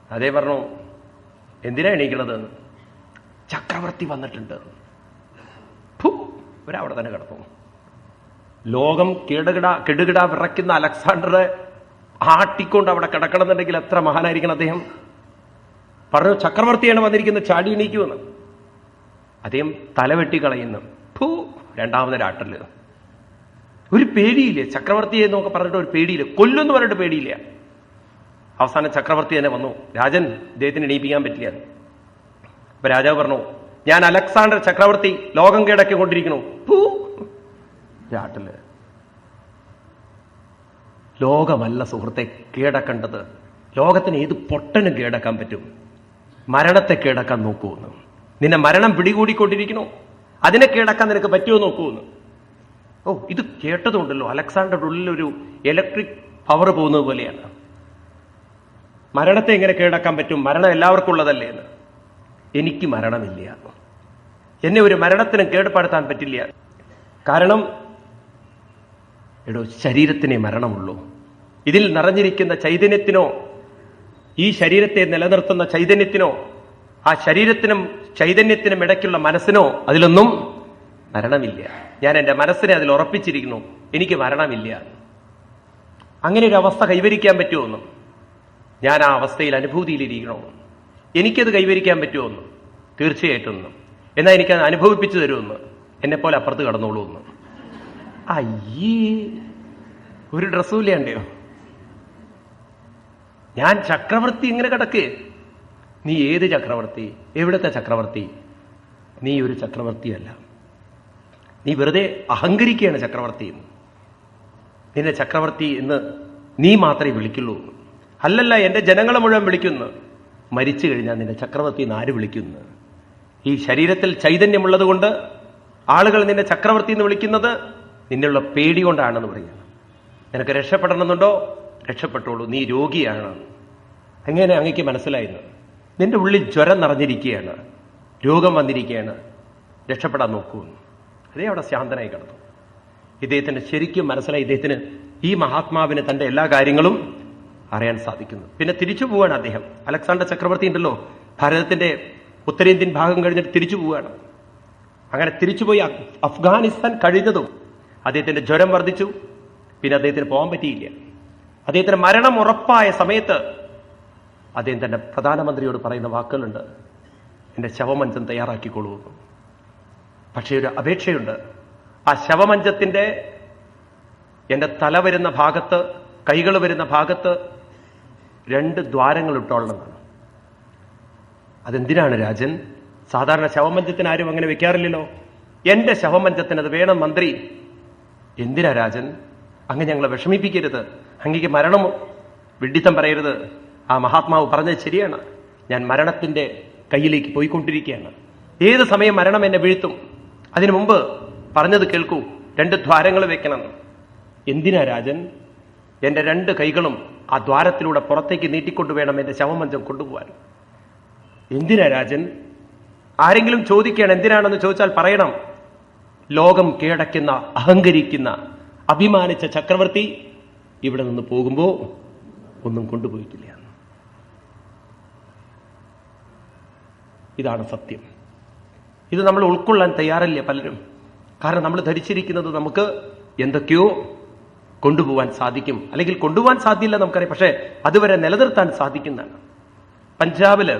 അതേ പറഞ്ഞു, എന്തിനാ എണീക്കണത്? ചക്രവർത്തി വന്നിട്ടുണ്ട്. ഒരവിടെ തന്നെ കിടന്നു. ലോകം കിടുകിട വിറയ്ക്കുന്ന അലക്സാണ്ടറെ ആട്ടിക്കൊണ്ട് അവിടെ കിടക്കണമെന്നുണ്ടെങ്കിൽ എത്ര മഹാനായിരിക്കണം അദ്ദേഹം. പറഞ്ഞു, ചക്രവർത്തിയാണ് വന്നിരിക്കുന്നത്, ചാടി എണീക്കുമെന്ന്. അദ്ദേഹം തലവെട്ടി കളയുന്നു. രണ്ടാമതൊരാട്ടല്. ഒരു പേടിയില്ലേ ചക്രവർത്തിയെ എന്നൊക്കെ പറഞ്ഞിട്ട്, ഒരു പേടിയില്ല, കൊല്ലുമെന്ന് പറഞ്ഞിട്ട് പേടിയില്ല. അവസാനം ചക്രവർത്തി തന്നെ വന്നു. രാജൻ ഇദ്ദേഹത്തിന് എണീപ്പിക്കാൻ പറ്റില്ല. അപ്പൊ രാജാവ് പറഞ്ഞു, ഞാൻ അലക്സാണ്ടർ ചക്രവർത്തി ലോകം കീഴടക്കിക്കൊണ്ടിരിക്കണു. രാട്ടില്. ലോകമല്ല സുഹൃത്തെ കീഴടക്കേണ്ടത്. ലോകത്തിന് ഏത് പൊട്ടനും കീഴടക്കാൻ പറ്റും? മരണത്തെ കീഴടക്കാൻ നോക്കൂന്ന്. നിന്നെ മരണം പിടികൂടിക്കൊണ്ടിരിക്കണോ, അതിനെ കീഴടക്കാൻ നിനക്ക് പറ്റുമോ നോക്കൂന്ന്. ഇത് കേട്ടതുണ്ടല്ലോ, അലക്സാണ്ടറുടെ ഉള്ളിലൊരു ഇലക്ട്രിക് പവർ പോകുന്നത് പോലെയാണ്. മരണത്തെ എങ്ങനെ കീഴടക്കാൻ പറ്റും? മരണം എല്ലാവർക്കും ഉള്ളതല്ലേ എന്ന്. എനിക്ക് മരണമില്ല, എന്നെ ഒരു മരണത്തിനും കേടുപാടുത്താൻ പറ്റില്ല. കാരണം ശരീരത്തിനെ മരണമുള്ളൂ. ഇതിൽ നിറഞ്ഞിരിക്കുന്ന ചൈതന്യത്തിനോ, ഈ ശരീരത്തെ നിലനിർത്തുന്ന ചൈതന്യത്തിനോ, ആ ശരീരത്തിനും ചൈതന്യത്തിനും ഇടയ്ക്കുള്ള മനസ്സിനോ അതിലൊന്നും മരണമില്ല. ഞാൻ എൻ്റെ മനസ്സിനെ അതിൽ ഉറപ്പിച്ചിരിക്കുന്നു, എനിക്ക് മരണമില്ല. അങ്ങനെ ഒരു അവസ്ഥ കൈവരിക്കാൻ പറ്റുമോന്നും, ഞാൻ ആ അവസ്ഥയിൽ അനുഭൂതിയിലിരിക്കണമെന്നും, എനിക്കത് കൈവരിക്കാൻ പറ്റുമോന്നും തീർച്ചയായിട്ടും ഒന്നും. എന്നാൽ എനിക്കത് അനുഭവിപ്പിച്ചു തരുമെന്ന്, എന്നെപ്പോലെ അപ്പുറത്ത് കടന്നോളൂ എന്ന്. അയ്യേ, ഒരു ഡ്രസ്സും ഇല്ലാണ്ടയോ? ഞാൻ ചക്രവർത്തി ഇങ്ങനെ കിടക്ക്. നീ ഏത് ചക്രവർത്തി? എവിടത്തെ ചക്രവർത്തി? നീ ഒരു ചക്രവർത്തിയല്ല. നീ വെറുതെ അഹങ്കരിക്കുകയാണ് ചക്രവർത്തി എന്ന്. നിന്നെ ചക്രവർത്തി എന്ന് നീ മാത്രമേ വിളിക്കുള്ളൂ. അല്ലല്ല, എന്റെ ജനങ്ങളെ മുഴുവൻ വിളിക്കുന്നു. മരിച്ചു കഴിഞ്ഞാൽ നിന്നെ ചക്രവർത്തി എന്ന് ആര് വിളിക്കുന്നു? ഈ ശരീരത്തിൽ ചൈതന്യമുള്ളത് കൊണ്ട് ആളുകൾ നിന്നെ ചക്രവർത്തി എന്ന് വിളിക്കുന്നത് നിന്നുള്ള പേടി കൊണ്ടാണെന്ന് പറയുന്നത്. നിനക്ക് രക്ഷപ്പെടണമെന്നുണ്ടോ? രക്ഷപ്പെട്ടോളൂ, നീ രോഗിയാണ്. അങ്ങനെ അങ്ങേക്ക് മനസ്സിലായിരുന്നു. നിന്റെ ഉള്ളിൽ ജ്വരം നിറഞ്ഞിരിക്കുകയാണ്, രോഗം വന്നിരിക്കുകയാണ്, രക്ഷപ്പെടാൻ നോക്കൂ. അതേ അവിടെ ശാന്തനായി കിടന്നു. ഇദ്ദേഹത്തിന് ശരിക്കും മനസ്സിലായി, ഇദ്ദേഹത്തിന് ഈ മഹാത്മാവിന് തന്റെ എല്ലാ കാര്യങ്ങളും അറിയാൻ സാധിക്കുന്നു. പിന്നെ തിരിച്ചു പോവാണ് അദ്ദേഹം. അലക്സാണ്ടർ ചക്രവർത്തി ഉണ്ടല്ലോ, ഭാരതത്തിന്റെ ഉത്തരേന്ത്യൻ ഭാഗം കഴിഞ്ഞിട്ട് തിരിച്ചു പോവുകയാണ്. അങ്ങനെ തിരിച്ചുപോയി അഫ്ഗാനിസ്ഥാൻ കഴിഞ്ഞതും അദ്ദേഹത്തിന്റെ ജ്വരം വർദ്ധിച്ചു. പിന്നെ അദ്ദേഹത്തിന് പോകാൻ പറ്റിയില്ല. അദ്ദേഹത്തിന് മരണം ഉറപ്പായ സമയത്ത് അദ്ദേഹം തന്റെ പ്രധാനമന്ത്രിയോട് പറയുന്ന വാക്കുകളുണ്ട്, എന്റെ ശവമഞ്ചം തയ്യാറാക്കിക്കൊള്ളൂ. പക്ഷേ ഒരു അപേക്ഷയുണ്ട്, ആ ശവമഞ്ചത്തിന്റെ എന്റെ തല വരുന്ന ഭാഗത്ത്, കൈകൾ വരുന്ന ഭാഗത്ത് 2 ദ്വാരങ്ങൾ ഇട്ടോളണമെന്നാണ്. അതെന്തിനാണ് രാജൻ? സാധാരണ ശവമഞ്ചത്തിന് ആരും അങ്ങനെ വെക്കാറില്ലല്ലോ. എന്റെ ശവമഞ്ചത്തിന് അത് വേണം മന്ത്രി. എന്തിനാ രാജൻ? അങ്ങ് ഞങ്ങളെ വിഷമിപ്പിക്കരുത്, അങ്ങേക്ക് മരണം വിഡ്ഢിത്തം പറയരുത്. ആ മഹാത്മാവ് പറഞ്ഞത് ശരിയാണ്. ഞാൻ മരണത്തിന്റെ കയ്യിലേക്ക് പോയിക്കൊണ്ടിരിക്കുകയാണ്. ഏത് സമയം മരണം എന്നെ വീഴ്ത്തും. അതിനു മുമ്പ് പറഞ്ഞത് കേൾക്കൂ, 2 ദ്വാരങ്ങൾ വെക്കണം. എന്തിനാ രാജൻ? എന്റെ 2 കൈകളും ആ ദ്വാരത്തിലൂടെ പുറത്തേക്ക് നീട്ടിക്കൊണ്ടു വേണം എന്റെ ശവമഞ്ചം കൊണ്ടുപോകാൻ. എന്തിനാ രാജൻ? ആരെങ്കിലും ചോദിക്കുകയാണ് എന്തിനാണെന്ന് ചോദിച്ചാൽ പറയണം, ലോകം കീഴടക്കുന്ന, അഹങ്കരിക്കുന്ന, അഭിമാനിച്ച ചക്രവർത്തി ഇവിടെ നിന്ന് പോകുമ്പോ ഒന്നും കൊണ്ടുപോയിട്ടില്ല. ഇതാണ് സത്യം. ഇത് നമ്മൾ ഉൾക്കൊള്ളാൻ തയ്യാറല്ല പലരും. കാരണം നമ്മൾ ധരിച്ചിരിക്കുന്നത് നമുക്ക് എന്തൊക്കെയോ കൊണ്ടുപോകാൻ സാധിക്കും, അല്ലെങ്കിൽ കൊണ്ടുപോകാൻ സാധ്യമില്ല നമുക്കറിയാം, പക്ഷെ അതുവരെ നിലനിർത്താൻ സാധിക്കുന്നതാണ്. പഞ്ചാബില്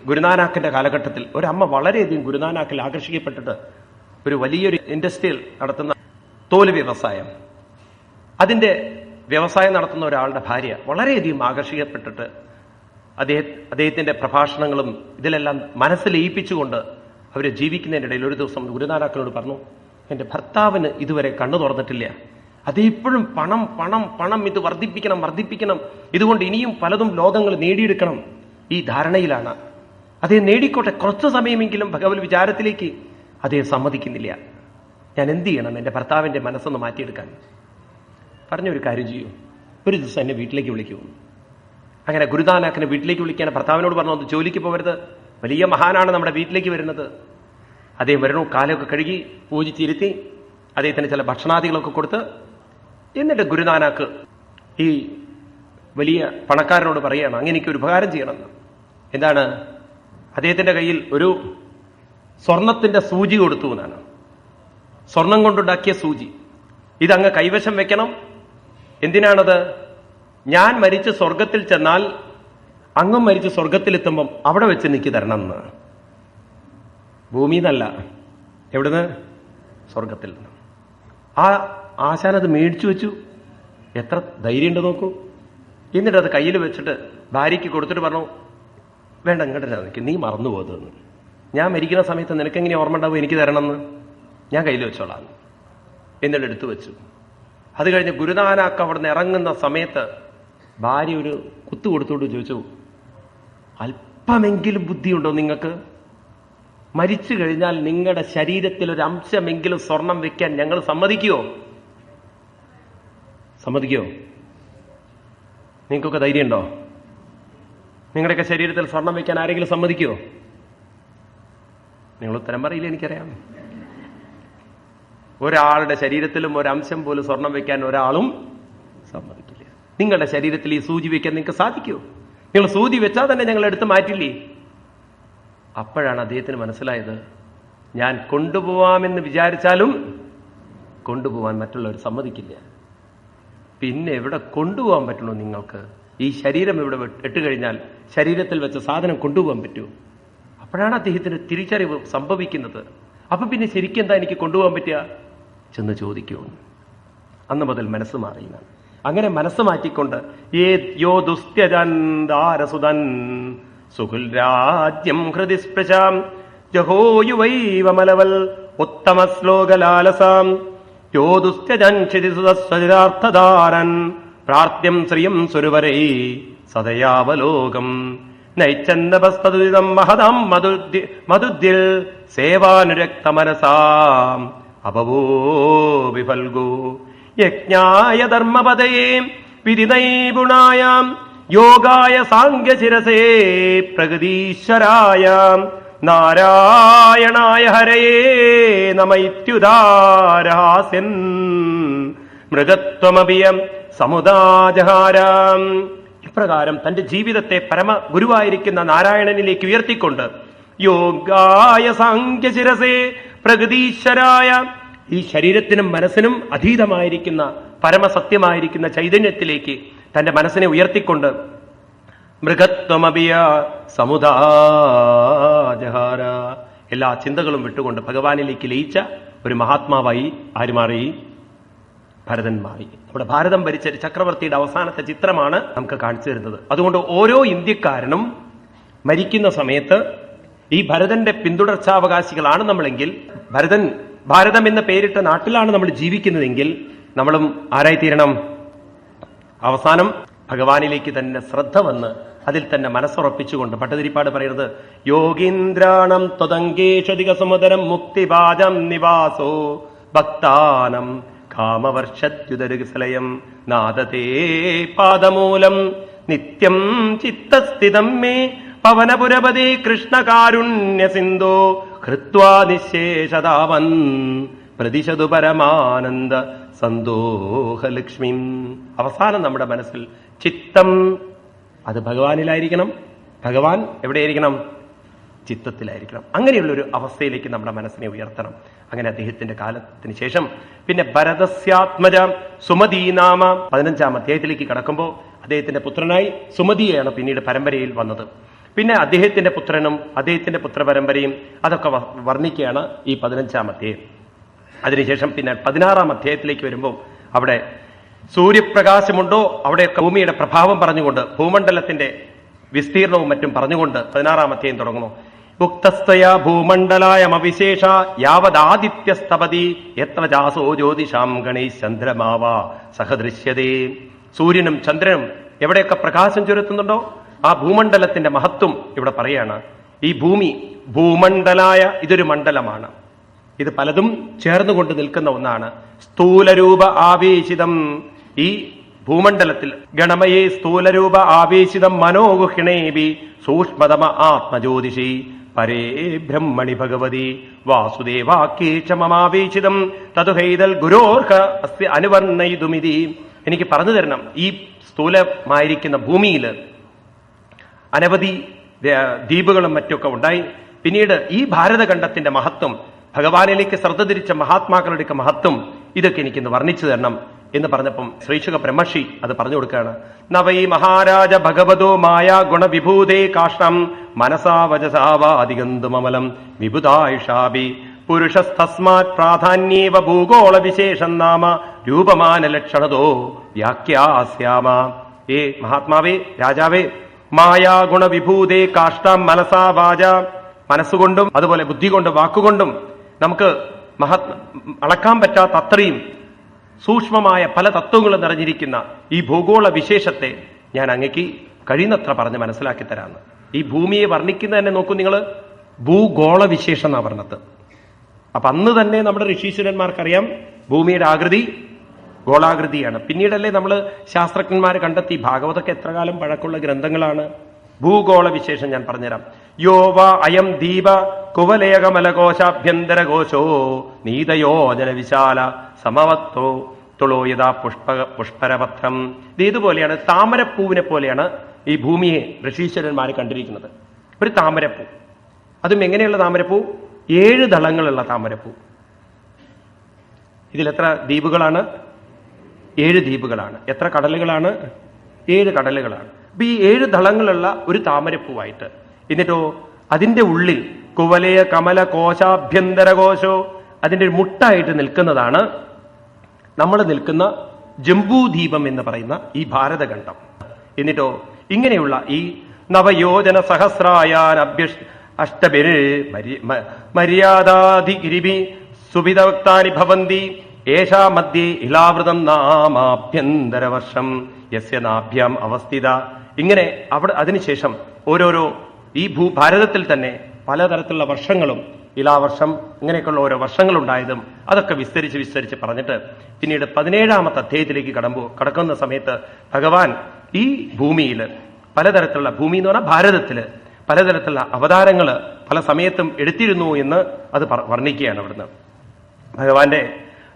ഗുരുനാനാക്കിന്റെ കാലഘട്ടത്തിൽ ഒരമ്മ വളരെയധികം ഗുരുനാനാക്കിൽ ആകർഷിക്കപ്പെട്ടിട്ട് ഒരു വലിയൊരു ഇൻഡസ്ട്രിയിൽ നടത്തുന്ന തോല് വ്യവസായം, അതിന്റെ വ്യവസായം നടത്തുന്ന ഒരാളുടെ ഭാര്യ വളരെയധികം ആകർഷിക്കപ്പെട്ടിട്ട് അദ്ദേഹത്തിന്റെ പ്രഭാഷണങ്ങളും ഇതിലെല്ലാം മനസ്സിലയിപ്പിച്ചുകൊണ്ട് അവർ ജീവിക്കുന്നതിനിടയിൽ ഒരു ദിവസം ഗുരുനാനാക്കിനോട് പറഞ്ഞു, എന്റെ ഭർത്താവിന് ഇതുവരെ കണ്ണു തുറന്നിട്ടില്ല, അതെപ്പോഴും പണം പണം പണം, ഇത് വർദ്ധിപ്പിക്കണം, ഇതുകൊണ്ട് ഇനിയും പലതും ലോകങ്ങൾ നേടിയെടുക്കണം, ഈ ധാരണയിലാണ്. അദ്ദേഹം നേടിക്കോട്ടെ, കുറച്ചു സമയമെങ്കിലും ഭഗവത് വിചാരത്തിലേക്ക് അദ്ദേഹം സമ്മതിക്കുന്നില്ല. ഞാൻ എന്ത് ചെയ്യണം എന്റെ ഭർത്താവിന്റെ മനസ്സൊന്ന് മാറ്റിയെടുക്കാൻ? പറഞ്ഞൊരു കാര്യം ചെയ്യൂ, ഒരു ദിവസം എന്നെ വീട്ടിലേക്ക് വിളിക്കൂ. അങ്ങനെ ഗുരുനാനാക്കിനെ വീട്ടിലേക്ക് വിളിക്കാൻ ഭർത്താവിനോട് പറഞ്ഞു, ഒന്ന് ജോലിക്ക് പോകരുത്, വലിയ മഹാനാണ് നമ്മുടെ വീട്ടിലേക്ക് വരുന്നത്. അദ്ദേഹം വരണു, കാലമൊക്കെ കഴുകി പൂജിച്ചിരുത്തി അദ്ദേഹത്തിന് ചില ഭക്ഷണാദികളൊക്കെ കൊടുത്ത്, എന്നിട്ട് ഗുരുനാനാക്ക് ഈ വലിയ പണക്കാരനോട് പറയുകയാണ്, അങ്ങനെ എനിക്ക് ഒരു ഉപകാരം ചെയ്യണമെന്ന്. എന്താണ്? അദ്ദേഹത്തിന്റെ കയ്യിൽ ഒരു സ്വർണത്തിന്റെ സൂചി കൊടുത്തു എന്നാണ്. സ്വർണം കൊണ്ടുണ്ടാക്കിയ സൂചി. ഇതങ്ങ് കൈവശം വെക്കണം. എന്തിനാണത്? ഞാൻ മരിച്ച് സ്വർഗത്തിൽ ചെന്നാൽ അങ്ങും മരിച്ച് സ്വർഗത്തിലെത്തുമ്പം അവിടെ വെച്ച് എനിക്ക് തരണം എന്ന്. ഭൂമിന്നല്ല, എവിടുന്ന്? സ്വർഗത്തിൽ നിന്ന്. ആ ആശാനത് മേടിച്ചു വെച്ചു. എത്ര ധൈര്യമുണ്ട് നോക്കൂ. എന്നിട്ട് അത് കയ്യിൽ വെച്ചിട്ട് ഭാര്യയ്ക്ക് കൊടുത്തിട്ട് പറഞ്ഞു, വേണ്ട ഇങ്ങോട്ട് നീ മറന്നു പോകുന്നതെന്ന്. ഞാൻ മരിക്കുന്ന സമയത്ത് നിനക്കെങ്ങനെ ഓർമ്മ ഉണ്ടാവും എനിക്ക് തരണമെന്ന്? ഞാൻ കയ്യിൽ വെച്ചോളാം. എന്നിട്ട് എടുത്തു വെച്ചു. അത് കഴിഞ്ഞ് ഗുരുനാനാക്ക് അവിടെ നിന്ന് ഇറങ്ങുന്ന സമയത്ത് ഭാര്യ ഒരു കുത്തു കൊടുത്തോണ്ട് ചോദിച്ചു, അല്പമെങ്കിലും ബുദ്ധിയുണ്ടോ നിങ്ങൾക്ക്? മരിച്ചു കഴിഞ്ഞാൽ നിങ്ങളുടെ ശരീരത്തിൽ ഒരു അംശമെങ്കിലും സ്വർണം വെക്കാൻ ഞങ്ങൾ സമ്മതിക്കുമോ? നിങ്ങൾക്കൊക്കെ ധൈര്യമുണ്ടോ? നിങ്ങളുടെയൊക്കെ ശരീരത്തിൽ സ്വർണം വെക്കാൻ ആരെങ്കിലും സമ്മതിക്കുമോ? നിങ്ങൾ ഉത്തരം പറയില്ല, എനിക്കറിയാം. ഒരാളുടെ ശരീരത്തിലും ഒരംശം പോലും സ്വർണം വെക്കാൻ ഒരാളും സമ്മതിക്കില്ല. നിങ്ങളുടെ ശരീരത്തിൽ ഈ സൂചി വെക്കാൻ നിങ്ങൾക്ക് സാധിക്കുമോ? നിങ്ങൾ സൂചി വെച്ചാൽ തന്നെ ഞങ്ങൾ എടുത്ത് മാറ്റില്ലേ? അപ്പോഴാണ് അദ്ദേഹത്തിന് മനസ്സിലായത്, ഞാൻ കൊണ്ടുപോവാമെന്ന് വിചാരിച്ചാലും കൊണ്ടുപോവാൻ മറ്റുള്ളവർ സമ്മതിക്കില്ല. പിന്നെ എവിടെ കൊണ്ടുപോകാൻ പറ്റണോ നിങ്ങൾക്ക്? ഈ ശരീരം ഇവിടെ ഇട്ടുകഴിഞ്ഞാൽ ശരീരത്തിൽ വെച്ച സാധനം കൊണ്ടുപോകാൻ പറ്റുമോ? അപ്പോഴാണ് അദ്ദേഹത്തിന് തിരിച്ചറിവ് സംഭവിക്കുന്നത്. അപ്പൊ പിന്നെ ശരിക്കും എന്താ എനിക്ക് കൊണ്ടുപോകാൻ പറ്റുക? ചെന്ന് ചോദിക്കൂ. അന്ന് മുതൽ മനസ്സ് മാറിയാണ്. അങ്ങനെ മനസ്സ് മാറ്റിക്കൊണ്ട് യോ ദുസ്ത്യജാരസുതൻ സുഖുൽ രാജ്യം ഹൃദി സ്പൃശാം ജഹോയുവൈവമലവൽ ഉത്തമ ശ്ലോകലാലസാം യോ ദുസ്ത്യജാർത്ഥധാരൻ പ്രാർത്ഥ്യം ശ്രിയം സുരുവരൈ സദയാവലോകം നൈച്ചന്നപസ്തദുരിതം മഹതാം മധുദ്ദിൽ സേവാനുരക്തമനസാം അപവോ വിഫൽഗോ യജ്ഞായ ധർമ്മപദയേ വിധിനൈപുണായാം യോഗായ സാംഖ്യശിരസേ പ്രകൃതീശ്വരായ നാരായണായ ഹരയേ നമൈത്യുദാരഹാസ്യൻ മൃഗത്വമഭിയം സമുദാജഹാരാം. ഇപ്രകാരം തന്റെ ജീവിതത്തെ പരമ ഗുരുവായിരിക്കുന്ന നാരായണനിലേക്ക് ഉയർത്തിക്കൊണ്ട് യോഗായ സാംഖ്യശിരസേ പ്രകൃതീശ്വരായ, ഈ ശരീരത്തിനും മനസ്സിനും അതീതമായിരിക്കുന്ന പരമസത്യമായിരിക്കുന്ന ചൈതന്യത്തിലേക്ക് തന്റെ മനസ്സിനെ ഉയർത്തിക്കൊണ്ട് മൃഗത്വമഭിയ സമുദാജഹാര, എല്ലാ ചിന്തകളും വിട്ടുകൊണ്ട് ഭഗവാനിലേക്ക് ലയിച്ച ഒരു മഹാത്മാവായി ആര് മാറി? ഭരതൻ മാറി. നമ്മുടെ ഭാരതം ഭരിച്ച ചക്രവർത്തിയുടെ അവസാനത്തെ ചിത്രമാണ് നമുക്ക് കാണിച്ചു തരുന്നത്. അതുകൊണ്ട് ഓരോ ഇന്ത്യക്കാരനും മരിക്കുന്ന സമയത്ത് ഈ ഭരതന്റെ പിന്തുടർച്ചാവകാശികളാണ് നമ്മളെങ്കിൽ, ഭാരതം എന്ന പേരിട്ട നാട്ടിലാണ് നമ്മൾ ജീവിക്കുന്നതെങ്കിൽ നമ്മളും ആരായിത്തീരണം? അവസാനം ഭഗവാനിലേക്ക് തന്നെ ശ്രദ്ധ വന്ന് അതിൽ തന്നെ മനസ്സുറപ്പിച്ചുകൊണ്ട് ഭട്ടതിരിപ്പാട് പറയുന്നത്, യോഗീന്ദ്രാണം ത്വദംഗേഷധിക സമുദരം മുക്തിഭാജം നിവാസോ ഭക്താനം കാമവർഷദ്യുതരുസലയം നാദതേ പാദമൂലം നിത്യം ചിത്തസ്ഥിതം മേ പവനപുരപതി കൃഷ്ണകാരുണ്യ സിന്ധോ ഹൃത്വാ നിശേഷതാവൻ പ്രതിശതു പരമാനന്ദ സന്തോഹലക്ഷ്മി. അവസാനം നമ്മുടെ മനസ്സിൽ ചിത്തം അത് ഭഗവാനിലായിരിക്കണം. ഭഗവാൻ എവിടെയായിരിക്കണം? ചിത്തത്തിലായിരിക്കണം. അങ്ങനെയുള്ളൊരു അവസ്ഥയിലേക്ക് നമ്മുടെ മനസ്സിനെ ഉയർത്തണം. അങ്ങനെ അദ്ദേഹത്തിന്റെ കാലത്തിന് ശേഷം പിന്നെ ഭരതസ്യാത്മജ സുമതി നാമ 15-ാം അധ്യായത്തിലേക്ക് കടക്കുമ്പോൾ അദ്ദേഹത്തിന്റെ പുത്രനായി സുമതിയാണ് പിന്നീട് പരമ്പരയിൽ വന്നത്. പിന്നെ അദ്ദേഹത്തിന്റെ പുത്രനും അദ്ദേഹത്തിന്റെ പുത്രപരമ്പരയും അതൊക്കെ വർണ്ണിക്കുകയാണ് ഈ 15-ാം അധ്യായം. അതിനുശേഷം പിന്നെ 16-ാം അധ്യായത്തിലേക്ക് വരുമ്പോൾ അവിടെ സൂര്യപ്രകാശമുണ്ടോ അവിടെയൊക്കെ ഭൂമിയുടെ പ്രഭാവം പറഞ്ഞുകൊണ്ട് ഭൂമണ്ഡലത്തിന്റെ വിസ്തീർണവും മറ്റും പറഞ്ഞുകൊണ്ട് 16-ാം അധ്യായം തുടങ്ങുന്നു. ഉക്തസ്തയാ ഭൂമണ്ഡലായമവിശേഷ യാവദാദിത്യസ്തപതി എത്ര ജാസോ ജ്യോതിഷാം ഗണേശ് ചന്ദ്രമാവ സഹദൃശ്യതേ. സൂര്യനും ചന്ദ്രനും എവിടെയൊക്കെ പ്രകാശം ചുരത്തുന്നുണ്ടോ ആ ഭൂമണ്ഡലത്തിന്റെ മഹത്വം ഇവിടെ പറയാണ്. ഈ ഭൂമണ്ഡലായ ഇതൊരു മണ്ഡലമാണ്. ഇത് പലതും ചേർന്നുകൊണ്ട് നിൽക്കുന്ന ഒന്നാണ്. സ്ഥൂലരൂപ ആവേശിതം, ഈ ഭൂമണ്ഡലത്തിൽ ഗണമയേ സ്ഥൂലരൂപ ആവേശിതം മനോഗുഹിണേവി സൂക്ഷ്മതമ ആത്മജ്യോതിഷി പരേ ബ്രഹ്മണി ഭഗവതി വാസുദേവാക്കേക്ഷമമാവേശിതം തതുഹൈതൽ ഗുരോർഹ അസ്യ അനുവർണയിതുമിതി. എനിക്ക് പറഞ്ഞു തരണം, ഈ സ്ഥൂലമായിരിക്കുന്ന ഭൂമിയിൽ അനവധി ദ്വീപുകളും മറ്റൊക്കെ ഉണ്ടായി. പിന്നീട് ഈ ഭാരതഖണ്ഡത്തിന്റെ മഹത്വം, ഭഗവാനിലേക്ക് ശ്രദ്ധ തിരിച്ച മഹാത്മാക്കളുടെയൊക്കെ മഹത്വം, ഇതൊക്കെ എനിക്കിന്ന് വർണ്ണിച്ചു തരണം എന്ന് പറഞ്ഞപ്പം ശ്രീശുക ബ്രഹ്മർഷി അത് പറഞ്ഞു കൊടുക്കുകയാണ്. നവൈ മഹാരാജ ഭഗവതോ മായ ഗുണവിഭൂതേ കാഷ്ണം മനസാ വചസാവാദിഗന്ധുമമലം വിഭുതായുഷാഭി പുരുഷസ്തസ്മാത് പ്രാധാന്യേവ ഭൂഗോള വിശേഷം നാമ രൂപമാന ലക്ഷണതോ വ്യാഖ്യാസ്യാമ. ഏ മഹാത്മാവേ, രാജാവേ, മായാ ഗുണവിഭൂതേ കാഷ്ടാം മനസാ വാച, മനസ്സുകൊണ്ടും അതുപോലെ ബുദ്ധി കൊണ്ടും വാക്കുകൊണ്ടും നമുക്ക് അളക്കാൻ പറ്റാത്ത അത്രയും സൂക്ഷ്മമായ പല തത്വങ്ങളും നിറഞ്ഞിരിക്കുന്ന ഈ ഭൂഗോള വിശേഷത്തെ ഞാൻ അങ്ങേക്ക് കഴിയുന്നത്ര പറഞ്ഞ് മനസ്സിലാക്കി തരാമെന്ന്. ഈ ഭൂമിയെ വർണ്ണിക്കുന്ന തന്നെ നോക്കൂ നിങ്ങൾ, ഭൂഗോള വിശേഷം എന്നാ പറഞ്ഞത്. അപ്പൊ അന്ന് തന്നെ നമ്മുടെ ഋഷീശ്വരന്മാർക്കറിയാം ഭൂമിയുടെ ആകൃതി ഗോളാകൃതിയാണ്. പിന്നീടല്ലേ നമ്മൾ ശാസ്ത്രജ്ഞന്മാർ കണ്ടെത്തി. ഭാഗവതമൊക്കെ എത്ര കാലം പഴക്കമുള്ള ഗ്രന്ഥങ്ങളാണ്. ഭൂഗോള വിശേഷം ഞാൻ പറഞ്ഞുതരാം. യോവ അയം ദീപ കുവലയകമലകോശാഭ്യന്തരകോശോ നീതയോജന വിശാല സമവത്തോ തുളോയതാ പുഷ്പരപത്രം. ഇതുപോലെയാണ്, താമരപ്പൂവിനെ പോലെയാണ് ഈ ഭൂമിയെ ഋഷീശ്വരന്മാർ കണ്ടിരിക്കുന്നത്. ഒരു താമരപ്പൂ, അതും എങ്ങനെയുള്ള താമരപ്പൂ? 7 ദളങ്ങളുള്ള താമരപ്പൂ. ഇതിലെത്ര ദ്വീപുകളാണ്? 7 ദ്വീപുകളാണ്. എത്ര കടലുകളാണ്? 7 കടലുകളാണ്. അപ്പൊ ഈ 7 ദളങ്ങളുള്ള ഒരു താമരപ്പൂവായിട്ട്, എന്നിട്ടോ അതിന്റെ ഉള്ളിൽ കുവലയ കമല കോശാഭ്യന്തരകോശോ, അതിന്റെ മുട്ടായിട്ട് നിൽക്കുന്നതാണ് നമ്മൾ നിൽക്കുന്ന ജംബൂദ്വീപം എന്ന് പറയുന്ന ഈ ഭാരതഖണ്ഡം. എന്നിട്ടോ ഇങ്ങനെയുള്ള ഈ നവയോജന സഹസ്രായാൻ അഷ്ടബിര് മര്യാദാധിഗിരിഭി സുവിദക്താനി ഭവന്തി ഏഷാ മധ്യേ ഇലാവൃതം നാമാഭ്യന്തരവർഷം യസ്യ നാഭ്യാം അവസ്ഥിത. ഇങ്ങനെ അവിടെ അതിനുശേഷം ഓരോരോ ഈ ഭാരതത്തിൽ തന്നെ പലതരത്തിലുള്ള വർഷങ്ങളും ഇലാവർഷം ഇങ്ങനെയൊക്കെയുള്ള ഓരോ വർഷങ്ങളുണ്ടായതും അതൊക്കെ വിസ്തരിച്ച് പറഞ്ഞിട്ട് പിന്നീട് 17ാമത്തെ അധ്യായത്തിലേക്ക് കടക്കുന്ന സമയത്ത് ഭഗവാൻ ഈ ഭൂമിയിൽ പലതരത്തിലുള്ള, ഭൂമി എന്ന് പറഞ്ഞാൽ ഭാരതത്തില് പലതരത്തിലുള്ള അവതാരങ്ങൾ പല സമയത്തും എടുത്തിരുന്നു എന്ന് അത് വർണ്ണിക്കുകയാണ് അവിടുന്ന്. ഭഗവാന്റെ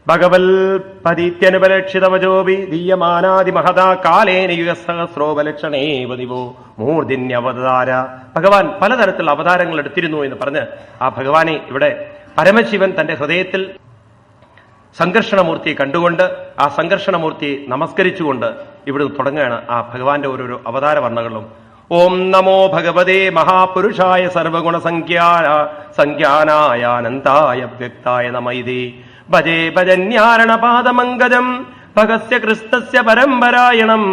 ഭഗവൽ പതിത്യനുപലക്ഷിതവജോബി ദീയമാനാദി മഹതാ കാലേന യുഗസഹസ്രോപലക്ഷണേവതിവോ മൂർധിന്യവതാര. ഭഗവാൻ പലതരത്തിലുള്ള അവതാരങ്ങൾ എടുത്തിരുന്നു എന്ന് പറഞ്ഞ് ആ ഭഗവാനെ ഇവിടെ പരമശിവൻ തന്റെ ഹൃദയത്തിൽ സംഘർഷണമൂർത്തിയെ കണ്ടുകൊണ്ട് ആ സംഘർഷണമൂർത്തിയെ നമസ്കരിച്ചുകൊണ്ട് ഇവിടുന്ന് തുടങ്ങുകയാണ് ആ ഭഗവാന്റെ ഓരോരോ അവതാര വർണ്ണങ്ങളും. ഓം നമോ ഭഗവതേ മഹാപുരുഷായ സർവഗുണസംഖ്യാനായ അനന്തായ വ്യക്തായ നമൈതി ഭജേ ഭജന്യാരണപാദമംഗജം ഭഗസ്യ കൃസ്തസ്യ പരമ്പരായണം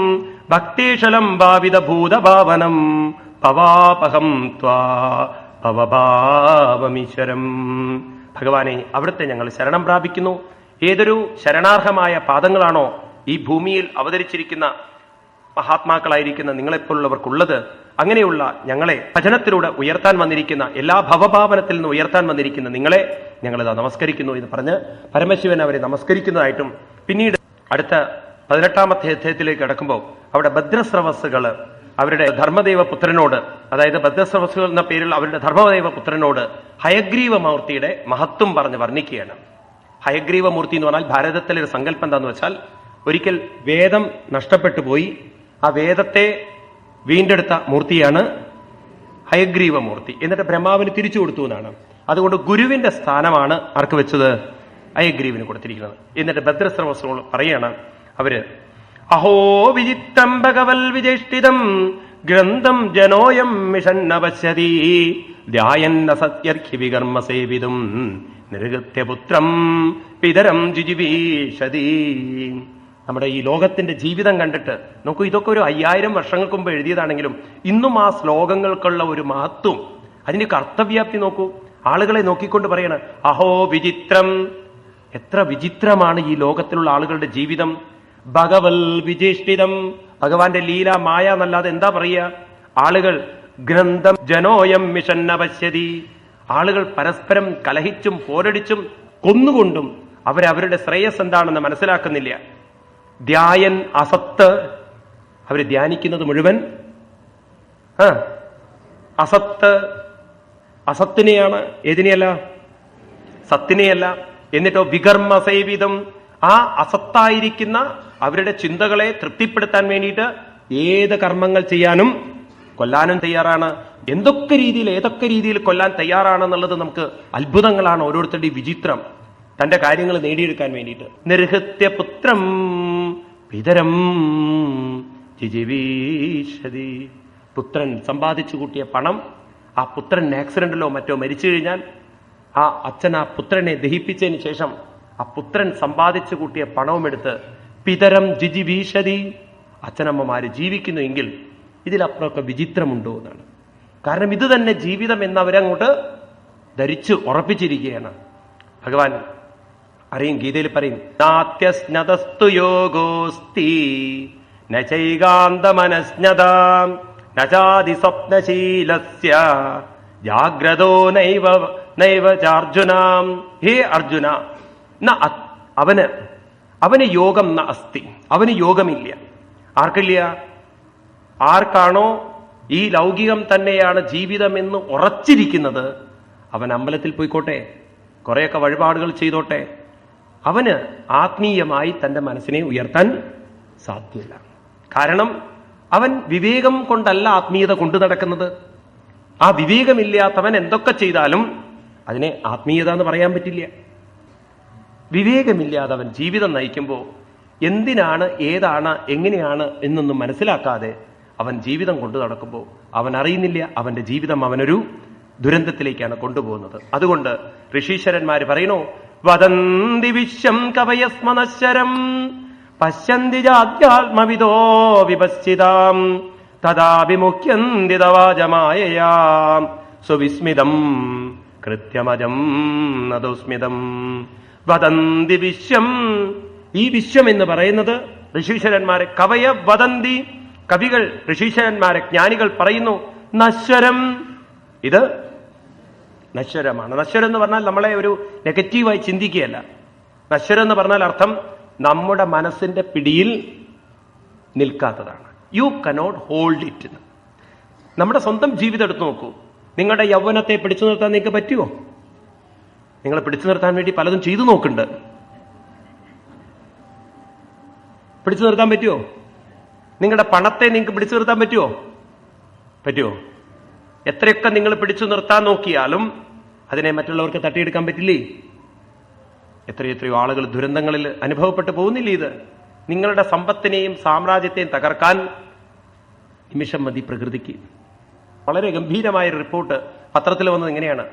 ഭക്തേശലം ഭാവിത ഭൂതഭാവനം പവാപഹം ത്വാ ഭവഭാവമീശ്വരം. ഭഗവാനെ, അവിടുത്തെ ഞങ്ങൾ ശരണം പ്രാപിക്കുന്നു. ഏതൊരു ശരണാർഹമായ പാദങ്ങളാണോ ഈ ഭൂമിയിൽ അവതരിച്ചിരിക്കുന്ന മഹാത്മാക്കളായിരിക്കുന്ന നിങ്ങളെപ്പോലുള്ളവർക്കുള്ളത്, അങ്ങനെയുള്ള ഞങ്ങളെ ഭജനത്തിലൂടെ ഉയർത്താൻ വന്നിരിക്കുന്ന, എല്ലാ ഭവഭാവനത്തിൽ നിന്ന് ഉയർത്താൻ വന്നിരിക്കുന്ന നിങ്ങളെ ഞങ്ങളിതാ നമസ്കരിക്കുന്നു എന്ന് പറഞ്ഞ് പരമശിവൻ അവരെ നമസ്കരിക്കുന്നതായിട്ടും, പിന്നീട് അടുത്ത 18ാമത്തെ അധ്യായത്തിലേക്ക് കടക്കുമ്പോൾ അവിടെ ഭദ്രസ്രവസ്സുകൾ അവരുടെ ധർമ്മദേവ പുത്രനോട്, അതായത് ഭദ്രസ്രവസ്സുകൾ എന്ന പേരിൽ അവരുടെ ധർമ്മദേവ പുത്രനോട് ഹയഗ്രീവമൂർത്തിയുടെ മഹത്വം പറഞ്ഞ് വർണ്ണിക്കുകയാണ്. ഹയഗ്രീവമൂർത്തി എന്ന് പറഞ്ഞാൽ ഭാരതത്തിലെ ഒരു സങ്കല്പം എന്താന്ന് വെച്ചാൽ, ഒരിക്കൽ വേദം നഷ്ടപ്പെട്ടു പോയി, ആ വേദത്തെ വീണ്ടെടുത്ത മൂർത്തിയാണ് ഹയഗ്രീവമൂർത്തി. എന്നിട്ട് ബ്രഹ്മാവിന് തിരിച്ചു കൊടുത്തു എന്നാണ്. അതുകൊണ്ട് ഗുരുവിന്റെ സ്ഥാനമാണ് ആർക്ക് വെച്ചത്? ഹയഗ്രീവിന് കൊടുത്തിരിക്കുന്നത്. എന്നിട്ട് ഭദ്രസ്രവസ്സുകൾ പറയാണ് അവര്, അഹോ വിചിത്തം ഭഗവൽ വിജേഷ്ടിതം ഗ്രന്ഥം ജനോയം മിഷന്നപശ്യതി ധ്യായന്ന സത്യർഹി വികർമ്മ സേവിതും നിർഗത്യപുത്രം പിതരം ജിജിവീഷതി. നമ്മുടെ ഈ ലോകത്തിന്റെ ജീവിതം കണ്ടിട്ട് നോക്കൂ, ഇതൊക്കെ ഒരു 5000 വർഷങ്ങൾക്ക് മുമ്പ് എഴുതിയതാണെങ്കിലും ഇന്നും ആ ശ്ലോകങ്ങൾക്കുള്ള ഒരു മഹത്വം, അതിന്റെ കർത്തവ്യാപ്തി നോക്കൂ. ആളുകളെ നോക്കിക്കൊണ്ട് പറയണ, അഹോ വിചിത്രം, എത്ര വിചിത്രമാണ് ഈ ലോകത്തിലുള്ള ആളുകളുടെ ജീവിതം. ഭഗവൽ വിജേഷ്ടിതം, ഭഗവാന്റെ ലീല മായ എന്നല്ലാതെ എന്താ പറയുക? ആളുകൾ ഗ്രന്ഥം ജനോയം മിഷന്നപശ്യതി, ആളുകൾ പരസ്പരം കലഹിച്ചും പോരടിച്ചും കൊന്നുകൊണ്ടും അവരവരുടെ ശ്രേയസ് എന്താണെന്ന് മനസ്സിലാക്കുന്നില്ല. ധ്യായൻ അസത്ത്, അവര് ധ്യാനിക്കുന്നത് മുഴുവൻ അസത്ത്, അസത്തിനെയാണ്, ഏതിനെയല്ല? സത്തിനെയല്ല. എന്നിട്ടോ വികർമ്മ സേവിതം, ആ അസത്തായിരിക്കുന്ന അവരുടെ ചിന്തകളെ തൃപ്തിപ്പെടുത്താൻ വേണ്ടിയിട്ട് ഏത് കർമ്മങ്ങൾ ചെയ്യാനും കൊല്ലാനും തയ്യാറാണ്. ഏതൊക്കെ രീതിയിൽ കൊല്ലാൻ തയ്യാറാണെന്നുള്ളത് നമുക്ക് അത്ഭുതങ്ങളാണ് ഓരോരുത്തരുടെയും വിചിത്രം. തന്റെ കാര്യങ്ങൾ നേടിയെടുക്കാൻ വേണ്ടിയിട്ട്. നിർഹൃത്യപുത്രം പിതരം ജിജിവീഷതി. പുത്രൻ സമ്പാദിച്ചു കൂട്ടിയ പണം, ആ പുത്രൻ ആക്സിഡന്റിലോ മറ്റോ മരിച്ചു കഴിഞ്ഞാൽ ആ അച്ഛൻ ആ പുത്രനെ ദഹിപ്പിച്ചതിന് ശേഷം ആ പുത്രൻ സമ്പാദിച്ചു കൂട്ടിയ പണവും എടുത്ത് പിതരം ജിജിവീഷതി, അച്ഛനമ്മമാര് ജീവിക്കുന്നുവെങ്കിൽ ഇതിലപ്പുറമൊക്കെ വിചിത്രമുണ്ടോ എന്നാണ്. കാരണം ഇത് തന്നെ ജീവിതം എന്നവരങ്ങോട്ട് ധരിച്ചു ഉറപ്പിച്ചിരിക്കുകയാണ്. ഭഗവാൻ അറിയും, ഗീതയിൽ പറയും, നാത്യസ്നതസ്തു യോഗോസ്തി നൈകാന്തമനസ്നതാം നചാതി സ്വപ്നശീലസ്യ ജാഗ്രതോ നൈവ ചാർജുനാം. ഹേ അർജുന, അവന് യോഗം ന അസ്തി, അവന് യോഗമില്ല. ആർക്കില്ല? ആർക്കാണോ ഈ ലൗകികം തന്നെയാണ് ജീവിതമെന്ന് ഉറച്ചിരിക്കുന്നത്, അവൻ അമ്പലത്തിൽ പോയിക്കോട്ടെ, കുറെയൊക്കെ വഴിപാടുകൾ ചെയ്തോട്ടെ, അവന് ആത്മീയമായി തന്റെ മനസ്സിനെ ഉയർത്താൻ സാധ്യമല്ല. കാരണം അവൻ വിവേകം കൊണ്ടല്ല ആത്മീയത കൊണ്ടു നടക്കുന്നത്. ആ വിവേകമില്ലാത്തവൻ എന്തൊക്കെ ചെയ്താലും അതിനെ ആത്മീയത എന്ന് പറയാൻ പറ്റില്ല. വിവേകമില്ലാത്തവൻ ജീവിതം നയിക്കുമ്പോൾ എന്തിനാണ്, ഏതാണ്, എങ്ങനെയാണ് എന്നൊന്നും മനസ്സിലാക്കാതെ അവൻ ജീവിതം കൊണ്ടു നടക്കുമ്പോൾ അവൻ അറിയുന്നില്ല അവന്റെ ജീവിതം അവനൊരു ദുരന്തത്തിലേക്കാണ് കൊണ്ടുപോകുന്നത്. അതുകൊണ്ട് ഋഷീശ്വരന്മാര് പറയണു, വദന്തി വിശ്വം കവയസ്മനശ്വരം പശ്യന്തി ജാത്യാത്മവിദോ വിപശ്ചിതാം തദാഭിമുഖ്യന്തി തവാജമായയാം സ്വവിസ്മിതം കൃത്യമജം നദോസ്മിതം. വദന്തി വിശ്വം, ഈ വിശ്വം എന്ന് പറയുന്നത് ഋഷീശ്വരന്മാരെ കവയ വദന്തി, കവികൾ ഋഷീശ്വരന്മാരെ ജ്ഞാനികൾ പറയുന്നു, നശ്വരം, ഇത് നശ്വരമാണ്. നശ്വരം എന്ന് പറഞ്ഞാൽ നമ്മളെ ഒരു നെഗറ്റീവായി ചിന്തിക്കുകയല്ല. നശ്വരം എന്ന് പറഞ്ഞാൽ അർത്ഥം നമ്മുടെ മനസ്സിന്റെ പിടിയിൽ നിൽക്കാത്തതാണ്. You cannot hold it. നമ്മുടെ സ്വന്തം ജീവിതം എടുത്തു നോക്കൂ. നിങ്ങളുടെ യൗവനത്തെ പിടിച്ചു നിർത്താൻ നിങ്ങൾക്ക് പറ്റുമോ? നിങ്ങൾ പിടിച്ചു നിർത്താൻ വേണ്ടി പലതും ചെയ്തു നോക്കുന്നുണ്ട്. പിടിച്ചു നിർത്താൻ പറ്റുമോ? നിങ്ങളുടെ പണത്തെ നിങ്ങൾക്ക് പിടിച്ചു നിർത്താൻ പറ്റുമോ? എത്രയൊക്കെ നിങ്ങൾ പിടിച്ചു നിർത്താൻ നോക്കിയാലും അതിനെ മറ്റുള്ളവർക്ക് തട്ടിയെടുക്കാൻ പറ്റില്ലേ? എത്രയെത്രയോ ആളുകൾ ദുരന്തങ്ങളിൽ അനുഭവപ്പെട്ടു പോകുന്നില്ലേ? ഇത് നിങ്ങളുടെ സമ്പത്തിനെയും സാമ്രാജ്യത്തെയും തകർക്കാൻ നിമിഷം മതി പ്രകൃതിക്ക്. വളരെ ഗംഭീരമായ റിപ്പോർട്ട് പത്രത്തിൽ വന്നത് ഇങ്ങനെയാണ്.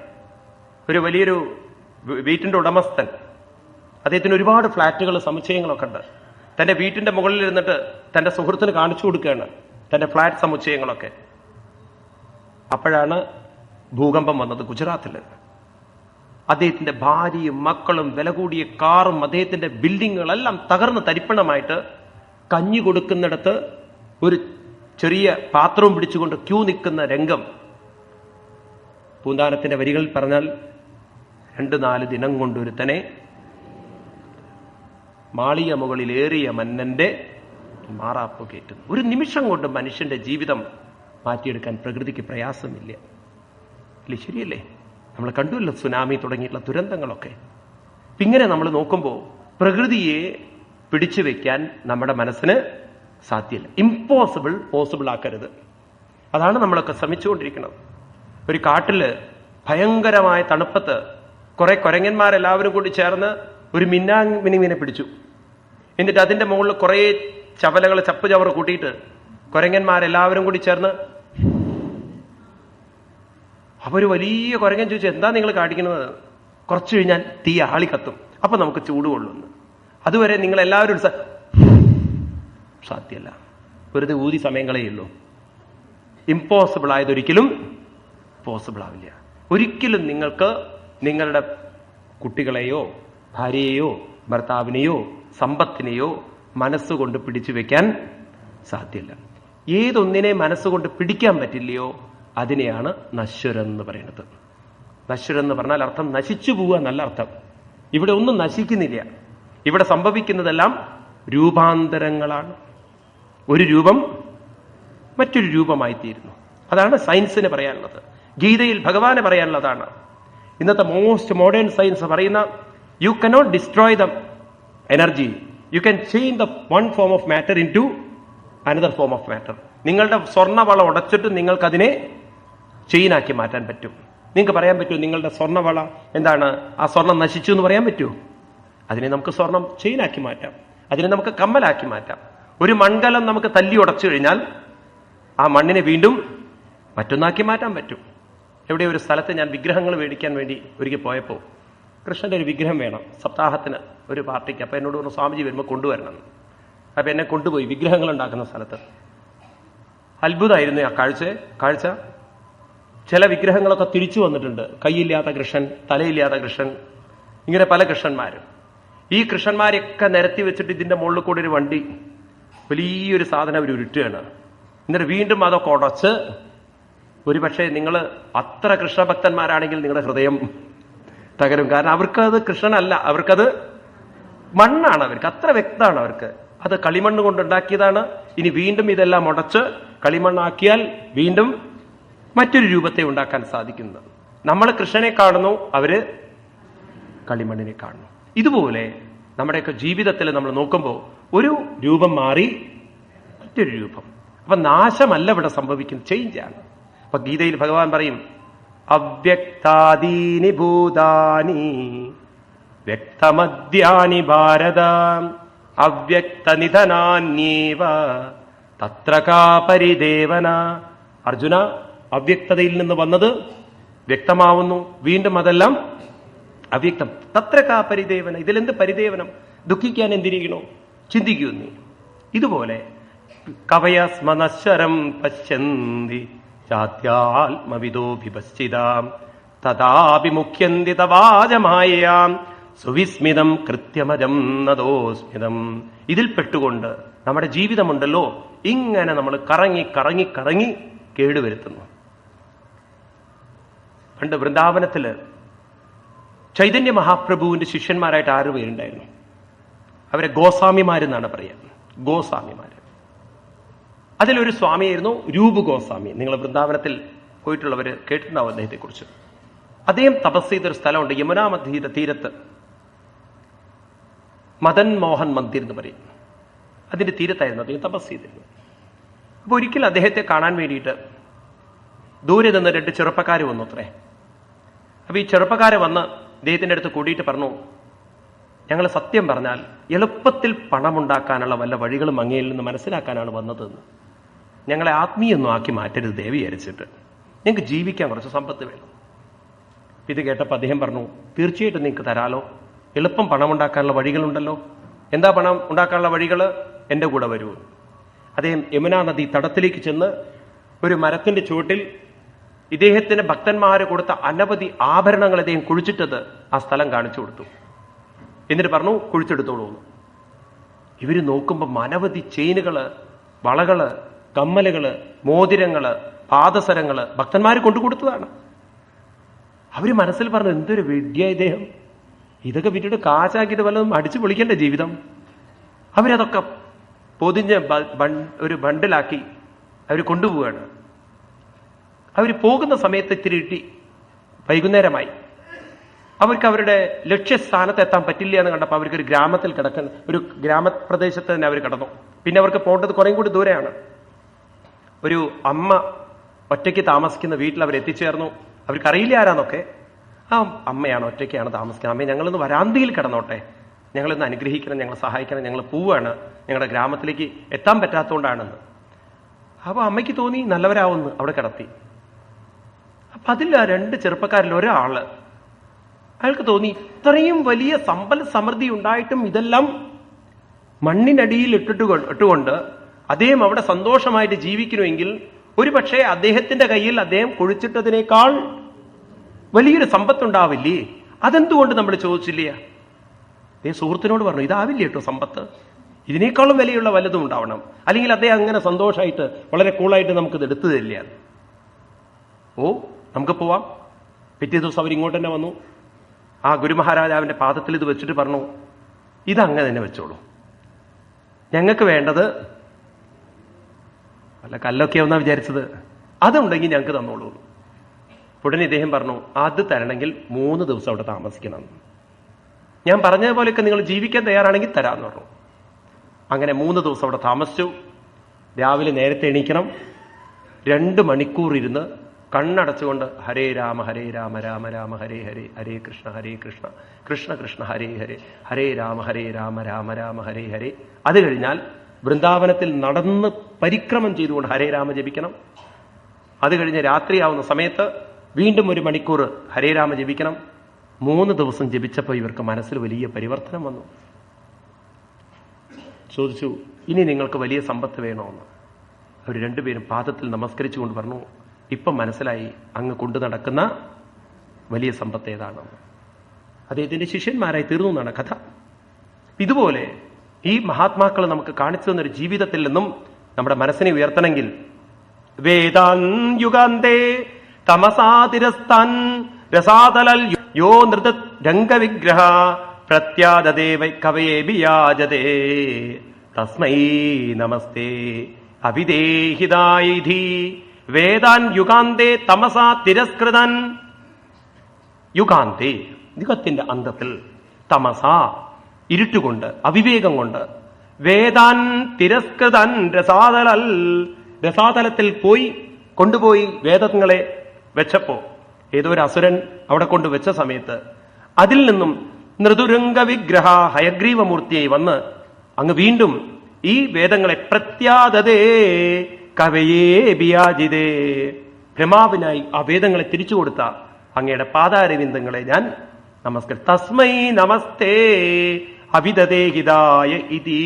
ഒരു വലിയൊരു വീട്ടിന്റെ ഉടമസ്ഥൻ, അദ്ദേഹത്തിന് ഒരുപാട് ഫ്ളാറ്റുകൾ സമുച്ചയങ്ങളൊക്കെ ഉണ്ട്. തന്റെ വീട്ടിന്റെ മുകളിൽ ഇരുന്നിട്ട് തന്റെ സുഹൃത്തിന് കാണിച്ചു കൊടുക്കുകയാണ് തന്റെ ഫ്ളാറ്റ് സമുച്ചയങ്ങളൊക്കെ. അപ്പോഴാണ് ഭൂകമ്പം വന്നത് ഗുജറാത്തിൽ. അദ്ദേഹത്തിന്റെ ഭാര്യയും മക്കളും വില കൂടിയ കാറും അദ്ദേഹത്തിന്റെ ബിൽഡിങ്ങുകളെല്ലാം തകർന്ന് തരിപ്പണമായിട്ട് കഞ്ഞി കൊടുക്കുന്നിടത്ത് ഒരു ചെറിയ പാത്രവും പിടിച്ചുകൊണ്ട് ക്യൂ നിൽക്കുന്ന രംഗം. പൂന്താനത്തിന്റെ വരികളിൽ പറഞ്ഞാൽ 2-4 ദിനം കൊണ്ടൊരുത്തനെ മാളിക മുകളിലേറിയ മന്നന്റെ മാറാപ്പ് കയറ്റുന്നു. ഒരു നിമിഷം കൊണ്ട് മനുഷ്യന്റെ ജീവിതം മാറ്റിയെടുക്കാൻ പ്രകൃതിക്ക് പ്രയാസമില്ല. അല്ലേ? ശരിയല്ലേ? നമ്മൾ കണ്ടുവല്ലോ സുനാമി തുടങ്ങിയിട്ടുള്ള ദുരന്തങ്ങളൊക്കെ. ഇങ്ങനെ നമ്മൾ നോക്കുമ്പോൾ പ്രകൃതിയെ പിടിച്ചു വെക്കാൻ നമ്മുടെ മനസ്സിന് സാധ്യമല്ല. ഇമ്പോസിബിൾ പോസിബിൾ ആക്കരുത്. അതാണ് നമ്മളൊക്കെ ശ്രമിച്ചുകൊണ്ടിരിക്കുന്നത്. ഒരു കാട്ടില് ഭയങ്കരമായ തണുപ്പത്ത് കുറെ കുരങ്ങന്മാരെല്ലാവരും കൂടി ചേർന്ന് ഒരു മിന്നാമിനിങ്ങിനെ പിടിച്ചു. എന്നിട്ട് അതിന്റെ മുകളിൽ കുറെ ചവലകൾ ചപ്പ് ചവറ് കൂട്ടിയിട്ട് കുരങ്ങന്മാരെല്ലാവരും കൂടി ചേർന്ന് അവർ വലിയ കുരങ്ങൻ ചോദിച്ചു, എന്താ നിങ്ങൾ കാണിക്കുന്നത്? കുറച്ചു കഴിഞ്ഞാൽ തീ ആളി കത്തും, അപ്പൊ നമുക്ക് ചൂട് കൊള്ളുന്നു. അതുവരെ നിങ്ങൾ എല്ലാവരും സാധ്യമല്ല. വെറുതെ ഊതി സമയങ്ങളേയുള്ളൂ. ഇമ്പോസിബിൾ ആയതൊരിക്കലും പോസിബിൾ ആവില്ല. ഒരിക്കലും നിങ്ങൾക്ക് നിങ്ങളുടെ കുട്ടികളെയോ ഭാര്യയെയോ ഭർത്താവിനെയോ സമ്പത്തിനെയോ മനസ്സുകൊണ്ട് പിടിച്ചു വെക്കാൻ സാധ്യമല്ല. ഏതൊന്നിനെ മനസ്സുകൊണ്ട് പിടിക്കാൻ പറ്റില്ലയോ അതിനെയാണ് നശ്വരം എന്ന് പറയുന്നത്. നശ്വരം എന്ന് പറഞ്ഞാൽ അർത്ഥം നശിച്ചു പോവുക എന്നല്ല അർത്ഥം. ഇവിടെ ഒന്നും നശിക്കുന്നില്ല. ഇവിടെ സംഭവിക്കുന്നതെല്ലാം രൂപാന്തരങ്ങളാണ്. ഒരു രൂപം മറ്റൊരു രൂപമായി തീരുന്നു. അതാണ് സയൻസിന് പറയാനുള്ളത്. ഗീതയിൽ ഭഗവാന് പറയാനുള്ളതാണ്. ഇന്നത്തെ മോസ്റ്റ് മോഡേൺ സയൻസ് പറയുന്ന you cannot destroy the energy, you can change the one form of matter into another form of matter. നിങ്ങളുടെ സ്വർണ്ണവള ഉടച്ചിട്ട് നിങ്ങൾക്കതിനെ ചെയിനാക്കി മാറ്റാൻ പറ്റും. നിങ്ങൾക്ക് പറയാൻ പറ്റുമോ നിങ്ങളുടെ സ്വർണ്ണവള എന്താണ്, ആ സ്വർണം നശിച്ചു എന്ന് പറയാൻ പറ്റുമോ? അതിനെ നമുക്ക് സ്വർണം ചെയിനാക്കി മാറ്റാം, അതിനെ നമുക്ക് കമ്മലാക്കി മാറ്റാം. ഒരു മൺകലം നമുക്ക് തല്ലി ഉടച്ചു കഴിഞ്ഞാൽ ആ മണ്ണിനെ വീണ്ടും മറ്റൊന്നാക്കി മാറ്റാൻ പറ്റും. എവിടെ ഒരു സ്ഥലത്ത് ഞാൻ വിഗ്രഹങ്ങൾ മേടിക്കാൻ വേണ്ടി ഒരിക്കൽ പോയപ്പോൾ കൃഷ്ണന്റെ ഒരു വിഗ്രഹം വേണം സപ്താഹത്തിന് ഒരു പാർട്ടിക്ക്. അപ്പൊ എന്നോട് പറഞ്ഞു സ്വാമിജി വരുമ്പോൾ കൊണ്ടുവരണം. അപ്പൊ എന്നെ കൊണ്ടുപോയി വിഗ്രഹങ്ങൾ ഉണ്ടാക്കുന്ന സ്ഥലത്ത്. അത്ഭുതമായിരുന്നു ആ കാഴ്ച. ചില വിഗ്രഹങ്ങളൊക്കെ തിരിച്ചു വന്നിട്ടുണ്ട്. കൈയില്ലാത്ത കൃഷ്ണൻ, തലയില്ലാത്ത കൃഷ്ണൻ, ഇങ്ങനെ പല കൃഷ്ണന്മാരും. ഈ കൃഷ്ണന്മാരെയൊക്കെ നിരത്തി വെച്ചിട്ട് ഇതിന്റെ മുകളിൽ കൂടെ ഒരു വണ്ടി വലിയൊരു സാധനം അവർ ഉരുട്ടുകയാണ്. എന്നിട്ട് വീണ്ടും അതൊക്കെ ഉടച്ച്, ഒരു പക്ഷേ നിങ്ങൾ അത്ര കൃഷ്ണഭക്തന്മാരാണെങ്കിൽ നിങ്ങളുടെ ഹൃദയം തകരും. കാരണം അവർക്കത് കൃഷ്ണനല്ല, അവർക്കത് മണ്ണാണ്. അവർക്ക് അത്ര വ്യക്തമാണ്. അവർക്ക് അത് കളിമണ്ണ് കൊണ്ടുണ്ടാക്കിയതാണ്. ഇനി വീണ്ടും ഇതെല്ലാം ഉടച്ച് കളിമണ്ണാക്കിയാൽ വീണ്ടും മറ്റൊരു രൂപത്തെ ഉണ്ടാക്കാൻ സാധിക്കുന്നത്. നമ്മൾ കൃഷ്ണനെ കാണുന്നു, അവര് കളിമണ്ണിനെ കാണുന്നു. ഇതുപോലെ നമ്മുടെയൊക്കെ ജീവിതത്തിൽ നമ്മൾ നോക്കുമ്പോൾ ഒരു രൂപം മാറി മറ്റൊരു രൂപം. അപ്പൊ നാശമല്ല ഇവിടെ സംഭവിക്കുന്നത്, ചേഞ്ചാണ്. അപ്പൊ ഗീതയിൽ ഭഗവാൻ പറയും, അവ്യക്താദീനി ഭൂതാനി വ്യക്തമദ്യാനി ഭാരത അവ്യക്തനിധനാന്യേവ തത്ര കാ പരിദേവന. അർജുന, അവ്യക്തതയിൽ നിന്ന് വന്നത് വ്യക്തമാവുന്നു, വീണ്ടും അതെല്ലാം അവ്യക്തം. തത്ര കാ പരിദേവന. ഇതിലെന്ത് പരിദേവനം? ദുഃഖിക്കാൻ എന്തിരിക്കണോ? ചിന്തിക്കൂ നീ. ഇതുപോലെ കവയസ്മനശ്വരം പശ്യന്തി ചാത്യാത്മവിദോ വിപശ്ചിതാം തഥാഭിമുഖ്യന്തി തവാജമായയാം സുവിസ്മിതം കൃത്യമജം നദോസ്മിതം. ഇതിൽ പെട്ടുകൊണ്ട് നമ്മുടെ ജീവിതമുണ്ടല്ലോ, ഇങ്ങനെ നമ്മൾ കറങ്ങി കറങ്ങി കറങ്ങി കേടുവരുത്തുന്നു. പണ്ട് വൃന്ദാവനത്തില് ചൈതന്യ മഹാപ്രഭുവിന്റെ ശിഷ്യന്മാരായിട്ട് 6 പേരുണ്ടായിരുന്നു. അവരെ ഗോസ്വാമിമാരെന്നാണ് പറയുക, ഗോസ്വാമിമാര്. അതിലൊരു സ്വാമിയായിരുന്നു രൂപ് ഗോസ്വാമി. നിങ്ങൾ വൃന്ദാവനത്തിൽ പോയിട്ടുള്ളവർ കേട്ടിട്ടുണ്ടാവും അദ്ദേഹത്തെ കുറിച്ച്. അദ്ദേഹം തപസ് ചെയ്തൊരു സ്ഥലമുണ്ട് യമുനാ തീരത്ത്, മദൻ മോഹൻ മന്ദിർ എന്ന് പറയും. അതിന്റെ തീരത്തായിരുന്നു അദ്ദേഹം തപസ് ചെയ്തിരുന്നത്. അപ്പൊ ഒരിക്കൽ അദ്ദേഹത്തെ കാണാൻ വേണ്ടിയിട്ട് ദൂരെ നിന്ന് 2 ചെറുപ്പക്കാർ വന്നു അത്രേ. അപ്പൊ ഈ ചെറുപ്പക്കാരെ വന്ന് ഇദ്ദേഹത്തിന്റെ അടുത്ത് കൂടിയിട്ട് പറഞ്ഞു, ഞങ്ങൾ സത്യം പറഞ്ഞാൽ എളുപ്പത്തിൽ പണമുണ്ടാക്കാനുള്ള വല്ല വഴികളും അങ്ങയിൽ നിന്ന് മനസ്സിലാക്കാനാണ് വന്നതെന്ന്. ഞങ്ങളെ ആത്മീയൊന്നും ആക്കി മാറ്റരുത് ദേവി വിചാരിച്ചിട്ട്, ഞങ്ങൾക്ക് ജീവിക്കാൻ കുറച്ച് സമ്പത്ത് വേണം. ഇത് കേട്ടപ്പോൾ അദ്ദേഹം പറഞ്ഞു, തീർച്ചയായിട്ടും നിങ്ങൾക്ക് തരാലോ, എളുപ്പം പണമുണ്ടാക്കാനുള്ള വഴികളുണ്ടല്ലോ. എന്താ പണം ഉണ്ടാക്കാനുള്ള വഴികൾ? എൻ്റെ കൂടെ വരൂ. അദ്ദേഹം യമുനാ നദി തടത്തിലേക്ക് ചെന്ന് ഒരു മരത്തിന്റെ ചുവട്ടിൽ ഇദ്ദേഹത്തിന് ഭക്തന്മാര് കൊടുത്ത അനവധി ആഭരണങ്ങൾ അദ്ദേഹം കുഴിച്ചിട്ടത് ആ സ്ഥലം കാണിച്ചു കൊടുത്തു. എന്നിട്ട് പറഞ്ഞു, കുഴിച്ചെടുത്തോളൂ. ഇവര് നോക്കുമ്പോൾ അനവധി ചെയിനുകള്, വളകള്, കമ്മലുകള്, മോതിരങ്ങള്, പാദസരങ്ങള് ഭക്തന്മാര് കൊണ്ടുകൊടുത്തതാണ്. അവര് മനസ്സിൽ പറഞ്ഞു, എന്തൊരു വിദ്യ ഇദ്ദേഹം, ഇതൊക്കെ വിറ്റിട്ട് കാശാക്കിയിട്ട് വല്ലതും അടിച്ചു പൊളിക്കേണ്ട ജീവിതം. അവരതൊക്കെ പൊതിഞ്ഞ് ഒരു ബണ്ടിലാക്കി അവർ കൊണ്ടുപോവുകയാണ്. അവർ പോകുന്ന സമയത്ത് ഇത്തിരി ഇട്ടി വൈകുന്നേരമായി. അവർക്ക് അവരുടെ ലക്ഷ്യസ്ഥാനത്ത് എത്താൻ പറ്റില്ല എന്ന് കണ്ടപ്പോൾ അവർക്കൊരു ഗ്രാമത്തിൽ കിടക്കുന്ന ഒരു ഗ്രാമപ്രദേശത്ത് തന്നെ അവർ കിടന്നു. പിന്നെ അവർക്ക് പോകേണ്ടത് കുറേ കൂടി ദൂരെയാണ്. ഒരു അമ്മ ഒറ്റയ്ക്ക് താമസിക്കുന്ന വീട്ടിൽ അവർ എത്തിച്ചേർന്നു. അവർക്കറിയില്ല ആരാന്നൊക്കെ. ആ അമ്മയാണ്, ഒറ്റയ്ക്കാണ് താമസിക്കുന്നത്. അമ്മയെ ഞങ്ങളൊന്ന് വരാന്തിയിൽ കിടന്നോട്ടെ, ഞങ്ങളൊന്ന് അനുഗ്രഹിക്കണം, ഞങ്ങളെ സഹായിക്കണം, ഞങ്ങൾ പോവാണ്, ഞങ്ങളുടെ ഗ്രാമത്തിലേക്ക് എത്താൻ പറ്റാത്തതുകൊണ്ടാണെന്ന്. അപ്പൊ അമ്മയ്ക്ക് തോന്നി നല്ലവരാവുന്നു, അവിടെ കിടത്തി. അപ്പൊ അതിൽ ആ 2 ചെറുപ്പക്കാരിൽ ഒരാള്, അയാൾക്ക് തോന്നി ഇത്രയും വലിയ സമ്പൽ സമൃദ്ധി ഉണ്ടായിട്ടും ഇതെല്ലാം മണ്ണിനടിയിൽ ഇട്ടുകൊണ്ട് അദ്ദേഹം അവിടെ സന്തോഷമായിട്ട് ജീവിക്കണമെങ്കിൽ ഒരു പക്ഷേ അദ്ദേഹത്തിന്റെ കയ്യിൽ അദ്ദേഹം കുഴിച്ചിട്ടതിനേക്കാൾ വലിയൊരു സമ്പത്തുണ്ടാവില്ലേ? അതെന്തുകൊണ്ട് നമ്മൾ ചോദിച്ചില്ല? അദ്ദേഹം സുഹൃത്തിനോട് പറഞ്ഞു, ഇതാവില്ല കേട്ടോ സമ്പത്ത്, ഇതിനേക്കാളും വിലയുള്ള വല്ലതും ഉണ്ടാവണം, അല്ലെങ്കിൽ അദ്ദേഹം അങ്ങനെ സന്തോഷമായിട്ട് വളരെ കൂളായിട്ട് നമുക്കിത് എടുത്തു തരില്ല. ഓ, നമുക്ക് പോവാം. പിറ്റേ ദിവസം അവരിങ്ങോട്ട് തന്നെ വന്നു. ആ ഗുരുമഹാരാജാവിന്റെ പാദത്തിൽ ഇത് വെച്ചിട്ട് പറഞ്ഞു, ഇതങ്ങനെ തന്നെ വെച്ചോളൂ, ഞങ്ങൾക്ക് വേണ്ടത് വല്ല കല്ലൊക്കെ ഒന്നാ വിചാരിച്ചത്, അതുണ്ടെങ്കിൽ ഞങ്ങൾക്ക് തന്നോളൂ. ഉടനെ ഇദ്ദേഹം പറഞ്ഞു, അത് തരണമെങ്കിൽ 3 ദിവസം അവിടെ താമസിക്കണം, ഞാൻ പറഞ്ഞതുപോലെയൊക്കെ നിങ്ങൾ ജീവിക്കാൻ തയ്യാറാണെങ്കിൽ തരാമെന്ന് പറഞ്ഞു. അങ്ങനെ 3 ദിവസം അവിടെ താമസിച്ചു. രാവിലെ നേരത്തെ എണീക്കണം. 2 മണിക്കൂർ ഇരുന്ന് കണ്ണടച്ചുകൊണ്ട് ഹരേ രാമ രാമ രാമ ഹരേ ഹരേ, ഹരേ കൃഷ്ണ കൃഷ്ണ കൃഷ്ണ ഹരേ ഹരേ, ഹരേ രാമ രാമ രാമ ഹരേ ഹരേ. അത് കഴിഞ്ഞാൽ വൃന്ദാവനത്തിൽ നടന്ന് പരിക്രമം ചെയ്തുകൊണ്ട് ഹരേ രാമ ജപിക്കണം. അത് കഴിഞ്ഞ് രാത്രിയാവുന്ന സമയത്ത് വീണ്ടും 1 മണിക്കൂർ ഹരേ രാമ ജപിക്കണം. 3 ദിവസം ജപിച്ചപ്പോൾ ഇവർക്ക് മനസ്സിൽ വലിയ പരിവർത്തനം വന്നു. ചോദിച്ചു, ഇനി നിങ്ങൾക്ക് വലിയ സമ്പത്ത് വേണമെന്ന്. അവർ രണ്ടുപേരും പാദത്തിൽ നമസ്കരിച്ചുകൊണ്ട് പറഞ്ഞു, ഇപ്പം മനസ്സിലായി അങ്ങ് കൊണ്ടു നടക്കുന്ന വലിയ സമ്പത്ത് ഏതാണെന്ന്. അദ്ദേഹത്തിന്റെ ശിഷ്യന്മാരായി തീർന്നു എന്നാണ് കഥ. ഇതുപോലെ ഈ മഹാത്മാക്കൾ നമുക്ക് കാണിച്ചു തന്നൊരു ജീവിതത്തിൽ നിന്നും നമ്മുടെ മനസ്സിനെ ഉയർത്തണമെങ്കിൽ വേദാൻ യുഗാന്തേ തമസാതിരസ്താൻ രസാതലൽ യോ നൃത രംഗവിഗ്രഹ പ്രത്യാദദേവൈ കവയേ ബിയാജതേ തസ്മൈ നമസ്തേ അവിദേഹിതായിധി വേദാൻ യുഗാന്തേ തമസാ തിരസ്കൃതൻ. യുഗാന്തേ യുഗത്തിന്റെ അന്തത്തിൽ തമസ ഇരുട്ടുകൊണ്ട് അവിവേകം കൊണ്ട് വേദാൻ തിരസ്കൃതൻ രസാതലത്തിൽ കൊണ്ടുപോയി വേദങ്ങളെ വെച്ചപ്പോ ഏതോ ഒരു അസുരൻ അവിടെ കൊണ്ട് വെച്ച സമയത്ത് അതിൽ നിന്നും നൃതുരംഗ വിഗ്രഹ ഹയഗ്രീവമൂർത്തിയായി വന്ന് അങ്ങ് വീണ്ടും ഈ വേദങ്ങളെ പ്രത്യാദതേ കവയേ ബിയാജിതേ ഭ്രമാവിനായി ആ വേദങ്ങളെ തിരിച്ചു കൊടുത്ത അങ്ങയുടെ പാദാരവിന്ദങ്ങളെ ഞാൻ നമസ്കരി തസ്മൈ നമസ്തേ അവിദദേഹിതായ ഇതി.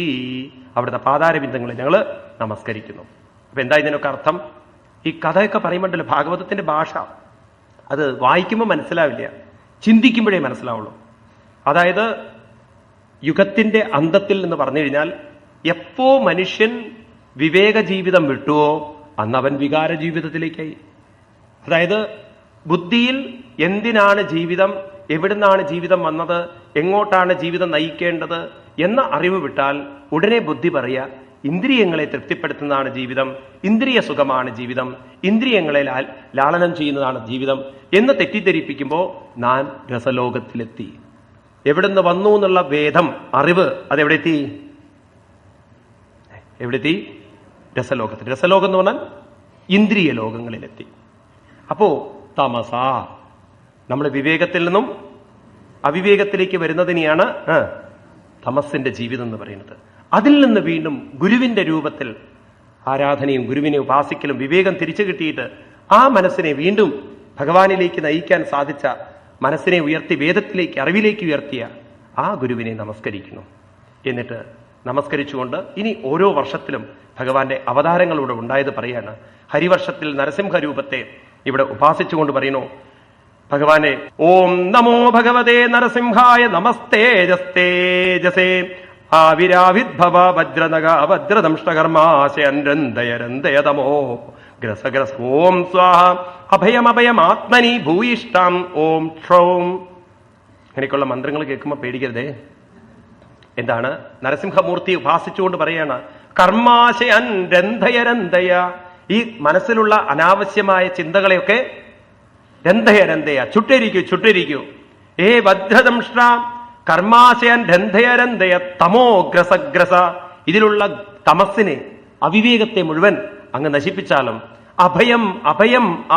അവിടുത്തെ പാദാരവിന്ദങ്ങളെ ഞങ്ങൾ നമസ്കരിക്കുന്നു. അപ്പൊ എന്താ ഇതിനൊക്കെ അർത്ഥം? ഈ കഥയൊക്കെ പറയുമ്പോണ്ടല്ലോ ഭാഗവതത്തിന്റെ ഭാഷ അത് വായിക്കുമ്പോൾ മനസ്സിലാവില്ല, ചിന്തിക്കുമ്പോഴേ മനസ്സിലാവുള്ളൂ. അതായത് യുഗത്തിന്റെ അന്തത്തിൽ എന്ന് പറഞ്ഞു കഴിഞ്ഞാൽ എപ്പോ മനുഷ്യൻ വിവേക ജീവിതം വിട്ടുവോ അന്ന് അവൻ വികാര ജീവിതത്തിലേക്കായി. അതായത് ബുദ്ധിയിൽ എന്തിനാണ് ജീവിതം, എവിടുന്നാണ് ജീവിതം വന്നത്, എങ്ങോട്ടാണ് ജീവിതം നയിക്കേണ്ടത് എന്ന അറിവ് വിട്ടാൽ ഉടനെ ബുദ്ധി പറയുക ഇന്ദ്രിയങ്ങളെ തൃപ്തിപ്പെടുത്തുന്നതാണ് ജീവിതം, ഇന്ദ്രിയ സുഖമാണ് ജീവിതം, ഇന്ദ്രിയങ്ങളെ ലാളനം ചെയ്യുന്നതാണ് ജീവിതം എന്ന് തെറ്റിദ്ധരിപ്പിക്കുമ്പോൾ ഞാൻ രസലോകത്തിലെത്തി. എവിടുന്ന് വന്നു എന്നുള്ള വേദം അറിവ് അതെവിടെത്തി? എവിടെത്തി? രസലോകത്തിൽ. രസലോകം എന്ന് പറഞ്ഞാൽ ഇന്ദ്രിയ ലോകങ്ങളിലെത്തി. അപ്പോ തമസ നമ്മൾ വിവേകത്തിൽ നിന്നും അവിവേകത്തിലേക്ക് വരുന്നതിനെയാണ് തമസിന്റെ ജീവിതം എന്ന് പറയുന്നത്. അതിൽ നിന്ന് വീണ്ടും ഗുരുവിന്റെ രൂപത്തിൽ ആരാധനയും ഗുരുവിനെ ഉപാസിക്കലും വിവേകം തിരിച്ചു കിട്ടിയിട്ട് ആ മനസ്സിനെ വീണ്ടും ഭഗവാനിലേക്ക് നയിക്കാൻ സാധിച്ച മനസ്സിനെ ഉയർത്തി വേദത്തിലേക്ക് അറിവിലേക്ക് ഉയർത്തിയ ആ ഗുരുവിനെ നമസ്കരിക്കുന്നു. എന്നിട്ട് നമസ്കരിച്ചുകൊണ്ട് ഇനി ഓരോ വർഷത്തിലും ഭഗവാന്റെ അവതാരങ്ങളിലൂടെ ഉണ്ടായത് പറയാണ്. ഹരിവർഷത്തിൽ നരസിംഹരൂപത്തെ ഇവിടെ ഉപാസിച്ചുകൊണ്ട് പറയുന്നു ഭഗവാനെ, ഓം നമോ ഭഗവതേ നരസിംഹായ നമസ്തേജസ്തേജസേ ആവിരാവിദ്ഭവ വജ്രനഗ വജ്രദംഷ്ടകർമാശയരന്തയരന്തയതമോ ഗ്രസഗ്രസ ഓം സ്വാഹ അഭയമഭയമാത്മനി ഭൂയിഷ്ടാം ഓം ക്ഷൗം. അങ്ങനെയൊക്കെയുള്ള മന്ത്രങ്ങൾ കേൾക്കുമ്പോൾ പേടിക്കരുതേ. എന്താണ്? നരസിംഹമൂർത്തി ഉപാസിച്ചുകൊണ്ട് പറയാണ് കർമാശയൻ രന്ധയരന്തയ, ഈ മനസ്സിലുള്ള അനാവശ്യമായ ചിന്തകളെയൊക്കെ രന്ധയരന്തയ ചുട്ടരിക്കൂ. ഏ വജ്രദംഷ്ട കർമാശയൻ രന്ധയരന്തയ തമോ ഗ്രസഗ്രസ, ഇതിലുള്ള തമസ്സിനെ അവിവേകത്തെ മുഴുവൻ അങ്ങ് നശിപ്പിച്ചാലും അഭയം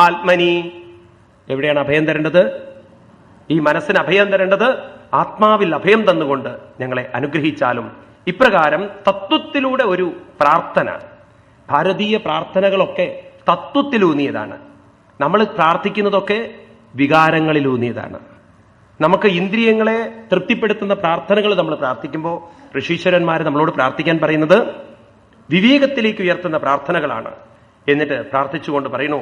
ആത്മനി. എവിടെയാണ് അഭയം തരേണ്ടത്? ഈ മനസ്സിന് അഭയം തരേണ്ടത് ആത്മാവിൽ അഭയം തന്നുകൊണ്ട് ഞങ്ങളെ അനുഗ്രഹിച്ചാലും. ഇപ്രകാരം തത്വത്തിലൂടെ ഒരു പ്രാർത്ഥന, ഭാരതീയ പ്രാർത്ഥനകളൊക്കെ തത്വത്തിലൂന്നിയതാണ്. നമ്മൾ പ്രാർത്ഥിക്കുന്നതൊക്കെ വികാരങ്ങളിലൂന്നിയതാണ്. നമുക്ക് ഇന്ദ്രിയങ്ങളെ തൃപ്തിപ്പെടുത്തുന്ന പ്രാർത്ഥനകൾ നമ്മൾ പ്രാർത്ഥിക്കുമ്പോൾ ഋഷീശ്വരന്മാർ നമ്മളോട് പ്രാർത്ഥിക്കാൻ പറയുന്നത് വിവേകത്തിലേക്ക് ഉയർത്തുന്ന പ്രാർത്ഥനകളാണ്. എന്നിട്ട് പ്രാർത്ഥിച്ചുകൊണ്ട് പറയുന്നു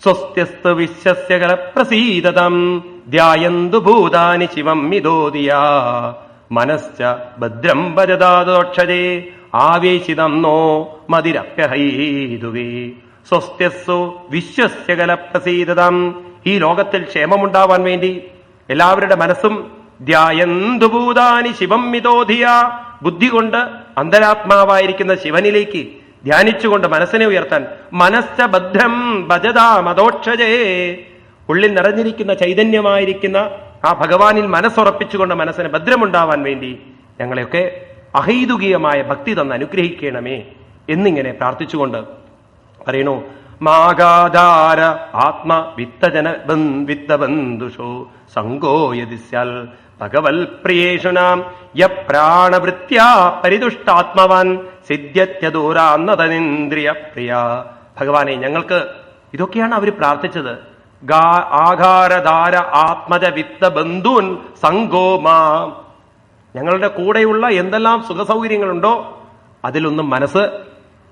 സ്വസ്ത്യസ്തു വിശ്വസ്യകല പ്രസീദതം ധ്യായന്തു ഭൂതാനി ശിവം മിതോദിയാ മനശ്ച ഭദ്രം ഭജദാദോക്ഷരേ ആവേശിതം നോ മതിരപ്യഹൈതുവേ. സ്വസ്ത്യസ്സു വിശ്വസ്യകല പ്രസീദതം, ഈ ലോകത്തിൽ ക്ഷേമമുണ്ടാവാൻ വേണ്ടി എല്ലാവരുടെ മനസ്സും ധ്യായന്തു ഭൂതാനി ശിവം മിതോധിയ, ബുദ്ധി കൊണ്ട് അന്തരാത്മാവായിരിക്കുന്ന ശിവനിലേക്ക് ധ്യാനിച്ചുകൊണ്ട് മനസ്സിനെ ഉയർത്താൻ മനശ്ച ഭദ്രം ഭജതാ മതോക്ഷജേ, ഉള്ളിൽ നിറഞ്ഞിരിക്കുന്ന ചൈതന്യമായിരിക്കുന്ന ആ ഭഗവാനിൽ മനസ്സുറപ്പിച്ചുകൊണ്ട് മനസ്സിന് ഭദ്രമുണ്ടാവാൻ വേണ്ടി ഞങ്ങളെയൊക്കെ അഹൈതുകീയമായ ഭക്തി തന്ന് അനുഗ്രഹിക്കണമേ എന്നിങ്ങനെ പ്രാർത്ഥിച്ചുകൊണ്ട് പറയണു, മാഗാധാര ആത്മവിത്തജന വിത്തബന്ധുഷോ സങ്കോയതിസ്യാൽ ഭഗവൽ പ്രിയേഷുനാം യപ്രാണവൃത്യാ പരിതുഷ്ടാത്മവാൻ സിദ്ധ്യത്യദൂരാന്നതനിന്ദ്രിയ പ്രിയ. ഭഗവാനെ, ഞങ്ങൾക്ക് ഇതൊക്കെയാണ് അവർ പ്രാർത്ഥിച്ചത്. ആഘാരധാര ആത്മജ വിത്ത ബന്ധുൻ സങ്കോമാ. ഞങ്ങളുടെ കൂടെയുള്ള എന്തെല്ലാം സുഖസൗകര്യങ്ങളുണ്ടോ അതിലൊന്നും മനസ്സ്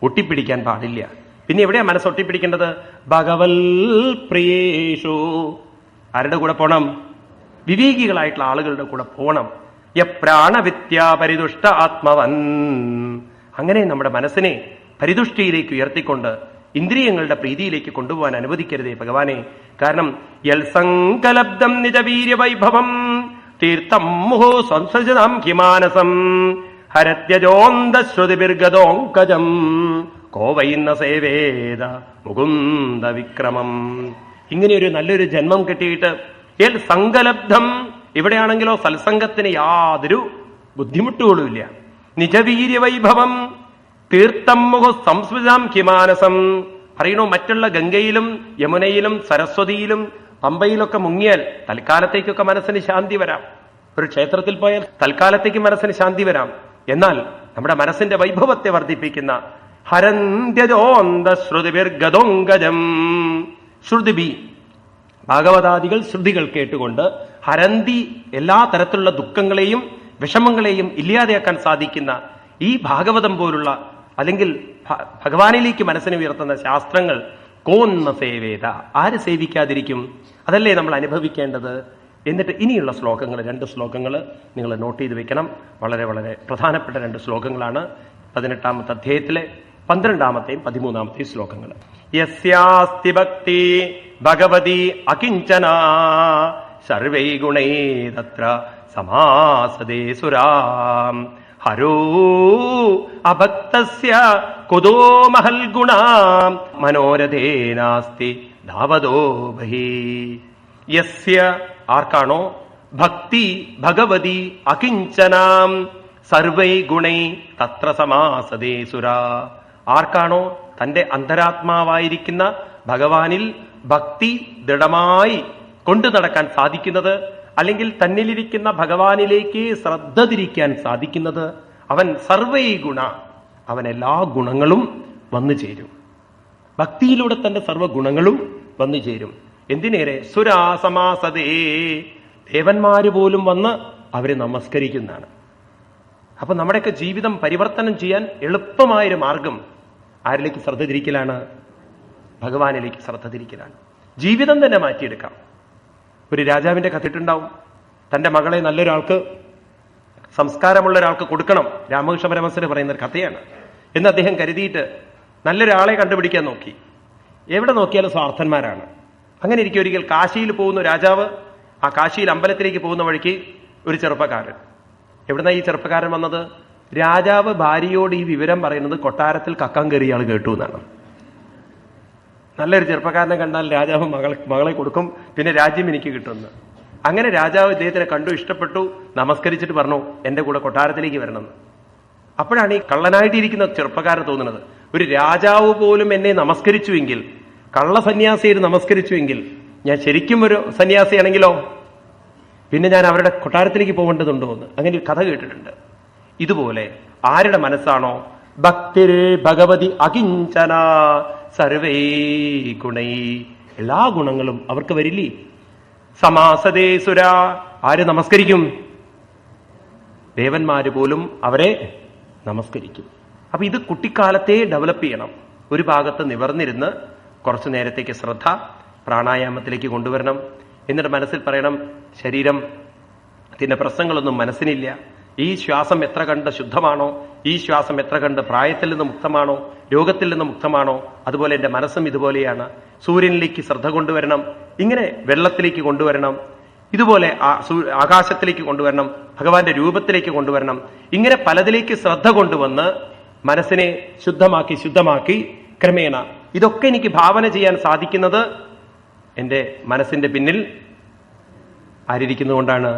ഒട്ടിപ്പിടിക്കാൻ പാടില്ല. പിന്നെ എവിടെയാ മനസ്സ് ഒട്ടിപ്പിടിക്കേണ്ടത്? ഭഗവൽ പ്രിയേഷു. ആരുടെ കൂടെ പോണം? വിവേകികളായിട്ടുള്ള ആളുകളുടെ കൂടെ പോണം. യപ്രാണവിത്യാ പരിതുഷ്ട ആത്മവൻ. അങ്ങനെ നമ്മുടെ മനസ്സിനെ പരിതുഷ്ടിയിലേക്ക് ഉയർത്തിക്കൊണ്ട് ഇന്ദ്രിയങ്ങളുടെ പ്രീതിയിലേക്ക് കൊണ്ടുപോകാൻ അനുവദിക്കരുതേ ഭഗവാനെ. കാരണം യൽ സങ്കലബ്ധം നിജവീര്യവൈഭവം തീർത്ഥം മുഹോ സംസൃജതാം ഹിമാനസം ഹരത്യജോന്തശ്രുതിബിർഗതോങ്കജം കോവൈന്ന സേവേദ മുകുന്ദ വിക്രമം. ഇങ്ങനെയൊരു നല്ലൊരു ജന്മം കിട്ടിയിട്ട് യൽ സങ്കലബ്ധം, ഇവിടെയാണെങ്കിലോ സത്സംഗത്തിന് യാതൊരു ബുദ്ധിമുട്ടുകളുമില്ല. നിജവീര്യവൈഭവം തീർത്ഥം മുഹ സംസ്കൃതം ഹിമാനസം. പറയണു, മറ്റുള്ള ഗംഗയിലും യമുനയിലും സരസ്വതിയിലും പമ്പയിലൊക്കെ മുങ്ങിയാൽ തൽക്കാലത്തേക്കൊക്കെ മനസ്സിന് ശാന്തി വരാം. ഒരു ക്ഷേത്രത്തിൽ പോയാൽ തൽക്കാലത്തേക്ക് മനസ്സിന് ശാന്തി വരാം. എന്നാൽ നമ്മുടെ മനസ്സിന്റെ വൈഭവത്തെ വർദ്ധിപ്പിക്കുന്ന ഹരന്ത്യജോന്ത ശ്രുതിബിർഗതോങ്കജം, ശ്രുതിബി ഭാഗവതാദികൾ ശ്രുതികൾ കേട്ടുകൊണ്ട് ഹരന്തി, എല്ലാ തരത്തിലുള്ള ദുഃഖങ്ങളെയും വിഷമങ്ങളെയും ഇല്ലാതെയാക്കാൻ സാധിക്കുന്ന ഈ ഭാഗവതം പോലുള്ള അല്ലെങ്കിൽ ഭഗവാനിലേക്ക് മനസ്സിനെ ഉയർത്തുന്ന ശാസ്ത്രങ്ങൾ കോന്ന സേവേദ, ആര് സേവിക്കാതിരിക്കും? അതല്ലേ നമ്മൾ അനുഭവിക്കേണ്ടത്. എന്നിട്ട് ഇനിയുള്ള ശ്ലോകങ്ങൾ, 2 ശ്ലോകങ്ങൾ നിങ്ങൾ നോട്ട് ചെയ്ത് വെക്കണം. വളരെ വളരെ പ്രധാനപ്പെട്ട 2 ശ്ലോകങ്ങളാണ്. 18ാമത്തെ അധ്യായത്തിലെ 12ാമത്തെയും 13ാമത്തെയും ശ്ലോകങ്ങൾ. യസ്യാസ്തി ഭക്തി ഭഗവതി അകിഞ്ചന സർവൈ ഗുണൈ തത്ര സമാസദേ സുരാം ഹരോ അഭക്തസ്യ കുതോ മഹൽ ഗുണാം മനോരഥേനാസ്തി ധാവതോ ബഹി. യസ്യ, ആർക്കാണോ, ഭക്തി ഭഗവതി അകിഞ്ചനാം സർവൈ ഗുണൈ തത്ര സമാസദേ സുരാ. ആർക്കാണോ തന്റെ അന്തരാത്മാവായിരിക്കുന്ന ഭഗവാനിൽ ഭക്തി ദൃഢമായി കൊണ്ടു നടക്കാൻ സാധിക്കുന്നത്, അല്ലെങ്കിൽ തന്നിലിരിക്കുന്ന ഭഗവാനിലേക്ക് ശ്രദ്ധ തിരിക്കാൻ സാധിക്കുന്നത്, അവൻ സർവൈ ഗുണ, അവൻ എല്ലാ ഗുണങ്ങളും വന്നു ചേരും. ഭക്തിയിലൂടെ തന്റെ സർവ്വ ഗുണങ്ങളും വന്നു ചേരും. എന്തിനേറെ സുരാസമാസതേ, ദേവന്മാര് പോലും വന്ന് അവരെ നമസ്കരിക്കുന്നതാണ്. അപ്പൊ നമ്മുടെയൊക്കെ ജീവിതം പരിവർത്തനം ചെയ്യാൻ എളുപ്പമായൊരു മാർഗം ആരിലേക്ക് ശ്രദ്ധ തിരിക്കലാണ്? ഭഗവാനിലേക്ക് ശ്രദ്ധ തിരിക്കലാണ്. ജീവിതം തന്നെ മാറ്റിയെടുക്കാം. ഒരു രാജാവിന്റെ കഥയിട്ടുണ്ടാവും. തന്റെ മകളെ നല്ലൊരാൾക്ക്, സംസ്കാരമുള്ള ഒരാൾക്ക് കൊടുക്കണം. രാമകൃഷ്ണ പരമഹംസർ പറയുന്ന ഒരു കഥയാണ്. എന്ന് അദ്ദേഹം കരുതിയിട്ട് നല്ലൊരാളെ കണ്ടുപിടിക്കാൻ നോക്കി. എവിടെ നോക്കിയാലും സ്വാർത്ഥന്മാരാണ്. അങ്ങനെ ഇരിക്കും ഒരിക്കൽ കാശിയിൽ പോകുന്ന രാജാവ്, ആ കാശിയിൽ അമ്പലത്തിലേക്ക് പോകുന്ന വഴിക്ക് ഒരു ചെറുപ്പക്കാരൻ. എവിടുന്ന ഈ ചെറുപ്പക്കാരൻ വന്നത്? രാജാവ് ഭാര്യയോട് ഈ വിവരം പറയുന്നത് കൊട്ടാരത്തിൽ കക്കാൻ കയറിയ ആൾ കേട്ടു എന്നാണ്. നല്ലൊരു ചെറുപ്പക്കാരനെ കണ്ടാൽ രാജാവ് മകളെ കൊടുക്കും, പിന്നെ രാജ്യം എനിക്ക് കിട്ടുമെന്ന്. അങ്ങനെ രാജാവ് ഇദ്ദേഹത്തിനെ കണ്ടു, ഇഷ്ടപ്പെട്ടു, നമസ്കരിച്ചിട്ട് പറഞ്ഞു എന്റെ കൂടെ കൊട്ടാരത്തിലേക്ക് വരണമെന്ന്. അപ്പോഴാണ് ഈ കള്ളനായിട്ടിരിക്കുന്ന ചെറുപ്പക്കാരൻ തോന്നുന്നത്, ഒരു രാജാവ് പോലും എന്നെ നമസ്കരിച്ചുവെങ്കിൽ, കള്ള സന്യാസിയെ നമസ്കരിച്ചുവെങ്കിൽ, ഞാൻ ശരിക്കും ഒരു സന്യാസിയാണെങ്കിലോ പിന്നെ ഞാൻ അവരുടെ കൊട്ടാരത്തിലേക്ക് പോകേണ്ടതുണ്ടോ എന്ന്. അങ്ങനെ ഒരു കഥ കേട്ടിട്ടുണ്ട്. ഇതുപോലെ ആരുടെ മനസ്സാണോ ഭക്തിർ ഭഗവതി അകിഞ്ചന സർവേ ഗുണൈ, എല്ലാ ഗുണങ്ങളും അവർക്ക് വരില്ലേ? സമാസദേ സുര, ആര് നമസ്കരിക്കും? ദേവന്മാര് പോലും അവരെ നമസ്കരിക്കും. അപ്പൊ ഇത് കുട്ടിക്കാലത്തെ ഡെവലപ്പ് ചെയ്യണം. ഒരു ഭാഗത്ത് നിവർന്നിരുന്ന് കുറച്ചു നേരത്തേക്ക് ശ്രദ്ധ പ്രാണായാമത്തിലേക്ക് കൊണ്ടുവരണം. എന്നിട്ട് മനസ്സിൽ പറയണം, ശരീരത്തിന്റെ പ്രശ്നങ്ങളൊന്നും മനസ്സിനില്ല. ഈ ശ്വാസം എത്ര കണ്ട് ശുദ്ധമാണോ, ഈ ശ്വാസം എത്ര കണ്ട് പ്രായത്തിൽ നിന്ന് മുക്തമാണോ, രോഗത്തിൽ നിന്ന് മുക്തമാണോ, അതുപോലെ എന്റെ മനസ്സും ഇതുപോലെയാണ്. സൂര്യനിലേക്ക് ശ്രദ്ധ കൊണ്ടുവരണം, ഇങ്ങനെ വെള്ളത്തിലേക്ക് കൊണ്ടുവരണം, ഇതുപോലെ ആകാശത്തിലേക്ക് കൊണ്ടുവരണം, ഭഗവാന്റെ രൂപത്തിലേക്ക് കൊണ്ടുവരണം. ഇങ്ങനെ പലതിലേക്ക് ശ്രദ്ധ കൊണ്ടുവന്ന് മനസ്സിനെ ശുദ്ധമാക്കി ക്രമേണ ഇതൊക്കെ എനിക്ക് ഭാവന ചെയ്യാൻ സാധിക്കുന്നത് എന്റെ മനസ്സിന്റെ പിന്നിൽ ആരിയ്ക്കുന്നതുകൊണ്ടാണ്?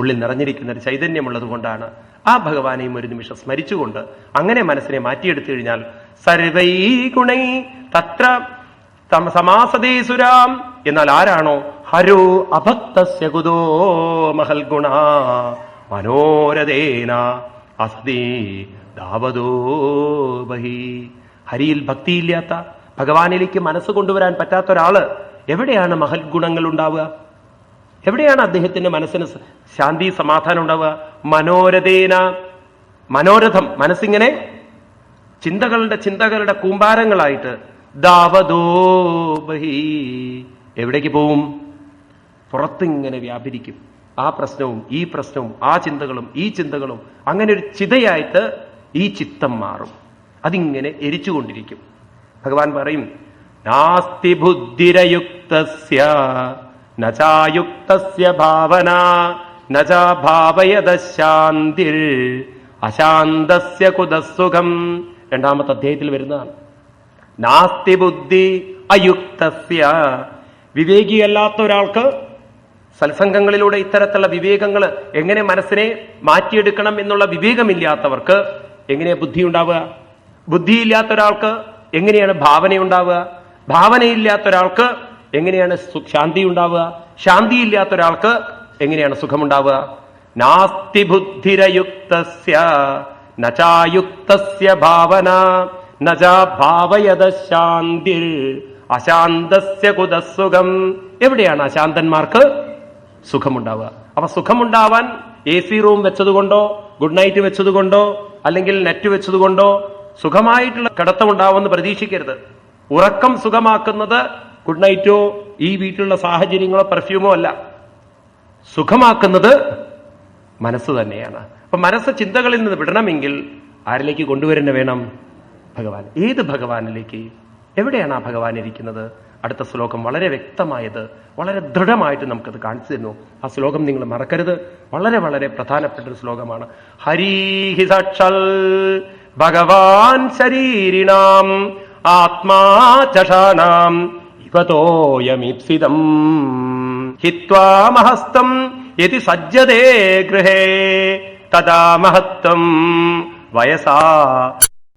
ഉള്ളിൽ നിറഞ്ഞിരിക്കുന്ന ഒരു ചൈതന്യമുള്ളത് കൊണ്ടാണ്. ആ ഭഗവാനെയും ഒരു നിമിഷം സ്മരിച്ചുകൊണ്ട് അങ്ങനെ മനസ്സിനെ മാറ്റിയെടുത്തു കഴിഞ്ഞാൽ സർവൈ ഗുണൈ തത്ര സമാസതേസുരാം. എന്നാൽ ആരാണോ ഹരോ അഭക്തസ്യ കുതോ മഹൽ ഗുണ മനോരഥേന അസ്തി ദാവതോ ബഹി. ഹരിയിൽ ഭക്തിയില്ലാത്ത, ഭഗവാനിലേക്ക് മനസ്സ് കൊണ്ടുവരാൻ പറ്റാത്ത ഒരാള് എവിടെയാണ് മഹൽ ഗുണങ്ങൾ ഉണ്ടാവുക? എവിടെയാണ് അദ്ദേഹത്തിന്റെ മനസ്സിന് ശാന്തി സമാധാനം ഉണ്ടാവുക? മനോരഥേന. മനോരഥം, മനസ്സിങ്ങനെ ചിന്തകളുടെ കൂമ്പാരങ്ങളായിട്ട് ദാവതോ ബഹി. എവിടേക്ക് പോവും? പുറത്തിങ്ങനെ വ്യാപരിക്കും. ആ പ്രശ്നവും ഈ പ്രശ്നവും, ആ ചിന്തകളും ഈ ചിന്തകളും, അങ്ങനെ ഒരു ചിതയായിട്ട് ഈ ചിത്തം മാറും. അതിങ്ങനെ എരിച്ചുകൊണ്ടിരിക്കും. ഭഗവാൻ പറയും, നാസ്തി ബുദ്ധിരയുക്തസ്യ നചായുക്തസ്യ ഭാവന നചാ ഭാവയത ശാന്തിർ അശാന്തസ്യ കുതസുഖം. 2ാമത്തെ അധ്യായത്തിൽ വരുന്നതാണ്. നാസ്തി ബുദ്ധി അയുക്തസ്യ. വിവേകിയല്ലാത്ത ഒരാൾക്ക്, സത്സംഗങ്ങളിലൂടെ ഇത്തരത്തിലുള്ള വിവേകങ്ങൾ എങ്ങനെ മനസ്സിനെ മാറ്റിയെടുക്കണം എന്നുള്ള വിവേകമില്ലാത്തവർക്ക് എങ്ങനെയാ ബുദ്ധി ഉണ്ടാവുക? ബുദ്ധിയില്ലാത്ത ഒരാൾക്ക് എങ്ങനെയാണ് ഭാവനയുണ്ടാവുക? ഭാവനയില്ലാത്ത ഒരാൾക്ക് എങ്ങനെയാണ് ശാന്തി ഉണ്ടാവുക? ശാന്തിയില്ലാത്ത ഒരാൾക്ക് എങ്ങനെയാണ് സുഖമുണ്ടാവുക? നാസ്തി ബുദ്ധിരയുക്തസ്യ നചായുക്തസ്യ ഭാവന നചാ ഭാവയത ശാന്തിർ അശാന്തസ്യ കുതസുഖം. എവിടെയാണ് അശാന്തന്മാർക്ക് സുഖമുണ്ടാവുക? അപ്പൊ സുഖമുണ്ടാവാൻ AC റൂം വെച്ചതുകൊണ്ടോ, ഗുഡ് നൈറ്റ് വെച്ചതുകൊണ്ടോ, അല്ലെങ്കിൽ നെറ്റ് വെച്ചതുകൊണ്ടോ സുഖമായിട്ടുള്ള കിടത്തമുണ്ടാവുമെന്ന് പ്രതീക്ഷിക്കരുത്. ഉറക്കം സുഖമാക്കുന്നത് ഗുഡ് നൈറ്റോ ഈ വീട്ടിലുള്ള സാഹചര്യങ്ങളോ പെർഫ്യൂമോ അല്ല. സുഖമാക്കുന്നത് മനസ്സ് തന്നെയാണ്. അപ്പൊ മനസ്സ് ചിന്തകളിൽ നിന്ന് വിടണമെങ്കിൽ ആരിലേക്ക് കൊണ്ടുവരുന്ന വേണം? ഭഗവാൻ. ഏത് ഭഗവാനിലേക്ക്? എവിടെയാണ് ആ ഭഗവാൻ ഇരിക്കുന്നത്? അടുത്ത ശ്ലോകം വളരെ വ്യക്തമായത്, വളരെ ദൃഢമായിട്ട് നമുക്കത് കാണിച്ചു തരുന്നു. ആ ശ്ലോകം നിങ്ങൾ മറക്കരുത്. വളരെ വളരെ പ്രധാനപ്പെട്ട ഒരു ശ്ലോകമാണ്. ഹരീഹി സാക്ഷാൽ ഭഗവാൻ ശരീരിണാം ആത്മാ ചഷാനാം ഇവതോയമീപ്സിതം ഹിത്വാ മഹസ്തം യതി സജ്ജതേ ഗൃഹേ തദാ മഹത്വം വയസാ